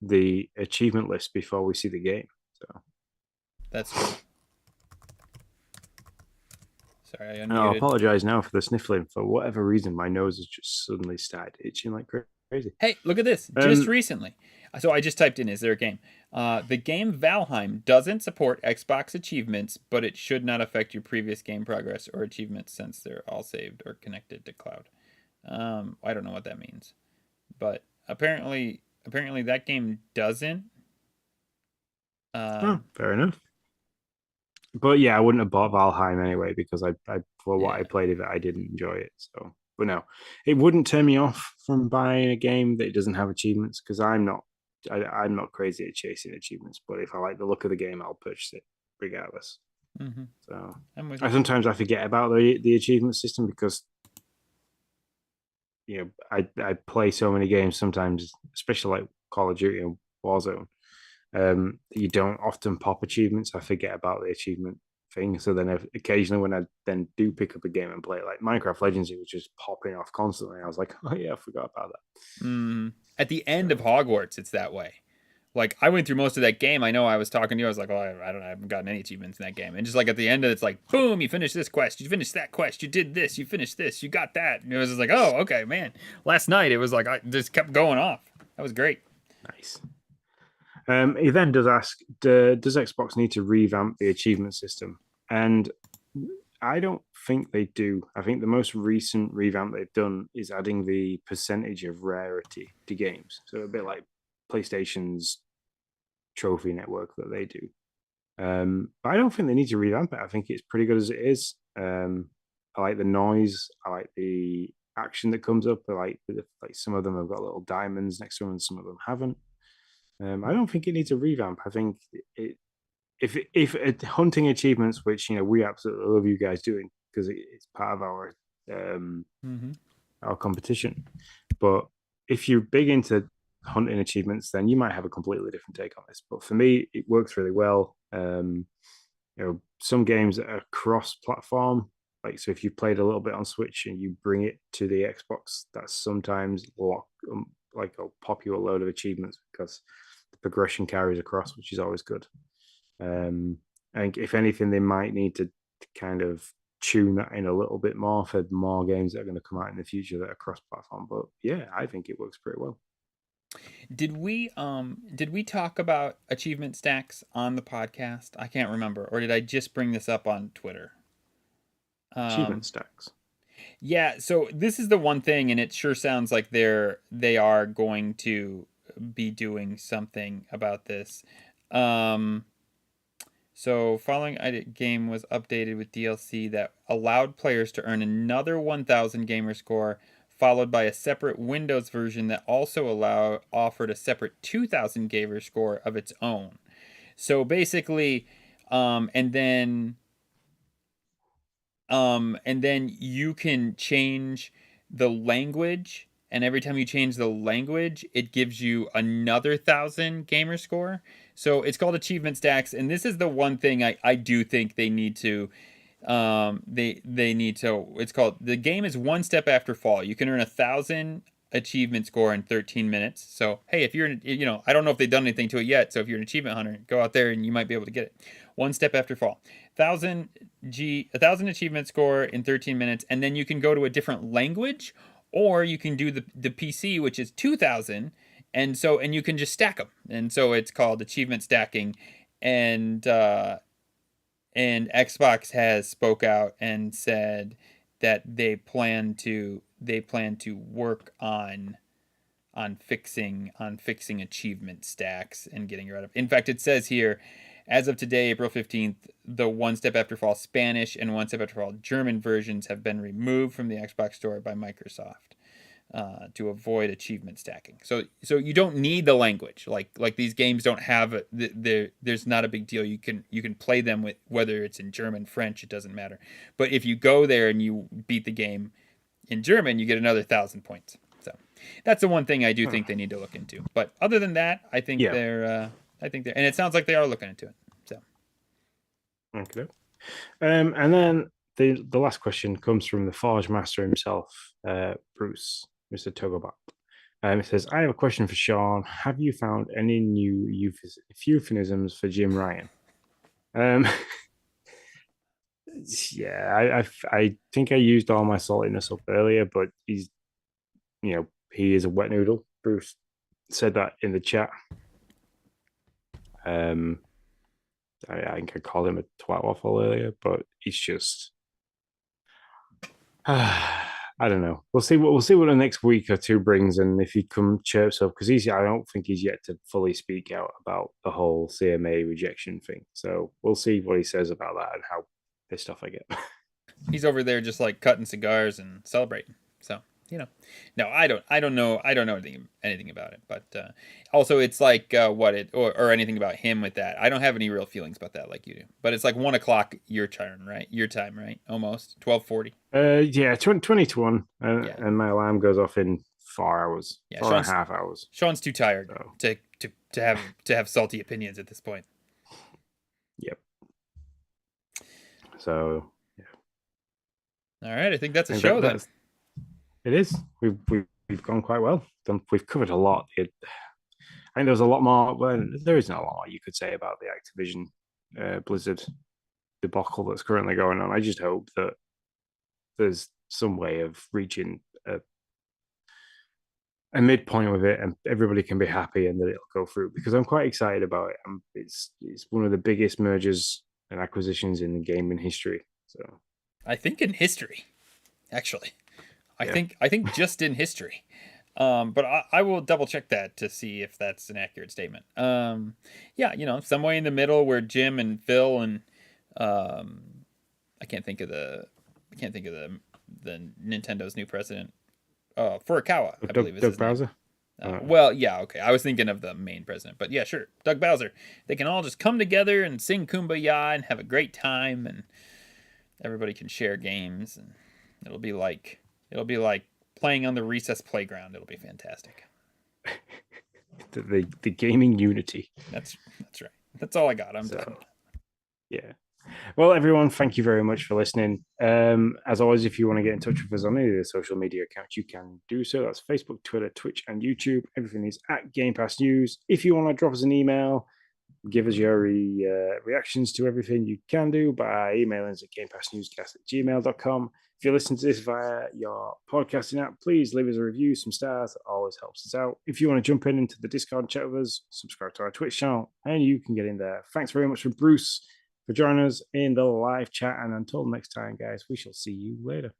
the achievement list before we see the game. So that's true. Sorry, I unmuted. I apologize now for the sniffling. For whatever reason, my nose has just suddenly started itching like crazy. Hey, look at this. Just recently. So I just typed in, is there a game? The game Valheim doesn't support Xbox achievements, but it should not affect your previous game progress or achievements since they're all saved or connected to cloud. I don't know what that means. But apparently that game doesn't. Fair enough. But yeah, I wouldn't have bought Valheim anyway because I played of it, I didn't enjoy it. So, but no, it wouldn't turn me off from buying a game that doesn't have achievements because I'm not crazy at chasing achievements. But if I like the look of the game, I'll purchase it regardless. Mm-hmm. So sometimes I forget about the achievement system because I play so many games sometimes, especially like Call of Duty and Warzone. You don't often pop achievements. I forget about the achievement thing. So then occasionally when I then do pick up a game and play it, like Minecraft Legends, it was just popping off constantly. I was like, oh yeah, I forgot about that. At the end of Hogwarts, it's that way. Like I went through most of that game. I know I was talking to you. I was like, I haven't gotten any achievements in that game. And just like at the end of it, it's like, boom, you finished this quest, you finished that quest, you did this, you finished this, you got that. And it was just like, oh, okay, man. Last night it was like I just kept going off. That was great. Nice. He then does ask, does Xbox need to revamp the achievement system? And I don't think they do. I think the most recent revamp they've done is adding the percentage of rarity to games. So a bit like PlayStation's trophy network that they do. But I don't think they need to revamp it. I think it's pretty good as it is. I like the noise. I like the action that comes up. I like some of them have got little diamonds next to them and some of them haven't. I don't think it needs a revamp. I think if hunting achievements, which we absolutely love you guys doing because it's part of our competition. But if you're big into hunting achievements, then you might have a completely different take on this. But for me, it works really well. Some games that are cross-platform, like so if you played a little bit on Switch and you bring it to the Xbox, that's sometimes it'll pop you a load of achievements because the progression carries across, which is always good. And if anything, they might need to kind of tune that in a little bit more for more games that are going to come out in the future that are cross-platform. But yeah, I think it works pretty well. Did we talk about achievement stacks on the podcast? I can't remember, or did I just bring this up on Twitter? Achievement stacks. Yeah, so this is the one thing, and it sure sounds like they are going to be doing something about this. So following game was updated with DLC that allowed players to earn another 1,000 gamer score, followed by a separate Windows version that also offered a separate 2,000 gamer score of its own. So basically, and then you can change the language, and every time you change the language, it gives you another 1,000 gamer score. So it's called achievement stacks, and this is the one thing I do think they need to. They need to. It's called, the game is One Step After Fall. You can earn 1,000 achievement score in 13 minutes. So hey, if you're, I don't know if they've done anything to it yet. So if you're an achievement hunter, go out there and you might be able to get it. One Step After Fall. 1,000 achievement score in 13 minutes, and then you can go to a different language, or you can do the PC, which is 2,000, and you can just stack them, and so it's called achievement stacking, and Xbox has spoke out and said that they plan to work on fixing achievement stacks and getting rid of. In fact, it says here, as of today, April 15th, the One Step After Fall Spanish and One Step After Fall German versions have been removed from the Xbox Store by Microsoft to avoid achievement stacking. So you don't need the language. Like these games don't have there's not a big deal. You can play them with, whether it's in German, French, it doesn't matter. But if you go there and you beat the game in German, you get another 1,000 points. So that's the one thing I do think they need to look into. But other than that, I think they're and it sounds like they are looking into it. So, okay. And then the last question comes from the Forge Master himself, Bruce, Mr. Togobot. It says, I have a question for Sean. Have you found any new euphemisms for Jim Ryan? Yeah, I think I used all my saltiness up earlier, but he is a wet noodle. Bruce said that in the chat. I think I called him a twat waffle earlier, but he's just I don't know. We'll see what the next week or two brings, and if he chirps up, because I don't think he's yet to fully speak out about the whole CMA rejection thing. So we'll see what he says about that and how pissed off I get. he's over there just like cutting cigars and celebrating. So, no, I don't know anything about it. But also, it's like or anything about him with that. I don't have any real feelings about that like you do. But it's like 1:00 your turn, right? Your time, right? Almost 12:40. Yeah, 20 to 1, and my alarm goes off in 4 hours. Yeah, 4.5 hours. Sean's too tired to have salty opinions at this point. Yep. So yeah. All right, I think that's a show then. It is. We've gone quite well. We've covered a lot. I think there's a lot more. Well, there isn't a lot more you could say about the Activision Blizzard debacle that's currently going on. I just hope that there's some way of reaching a midpoint with it, and everybody can be happy, and that it'll go through. Because I'm quite excited about it. It's one of the biggest mergers and acquisitions in the gaming history. So I think in history, actually. I think just in history. But I will double check that to see if that's an accurate statement. Yeah, somewhere in the middle where Jim and Phil and I can't think of the Nintendo's new president. Furukawa, I believe is Doug his name. Bowser. Well, yeah, okay. I was thinking of the main president, but yeah, sure, Doug Bowser. They can all just come together and sing "Kumbaya" and have a great time, and everybody can share games, and it'll be like playing on the recess playground. It'll be fantastic. the gaming unity. That's right. That's all I got. I'm done. Yeah. Well, everyone, thank you very much for listening. As always, if you want to get in touch with us on any of the social media accounts, you can do so. That's Facebook, Twitter, Twitch, and YouTube. Everything is at Game Pass News. If you want to drop us an email, Give us your reactions to everything you can do by emailing us at gamepassnewscast@gmail.com. If you listen to this via your podcasting app, please leave us a review, some stars. It always helps us out. If you want to jump into the Discord and chat with us, subscribe to our Twitch channel, and you can get in there. Thanks very much for Bruce for joining us in the live chat. And until next time, guys, we shall see you later.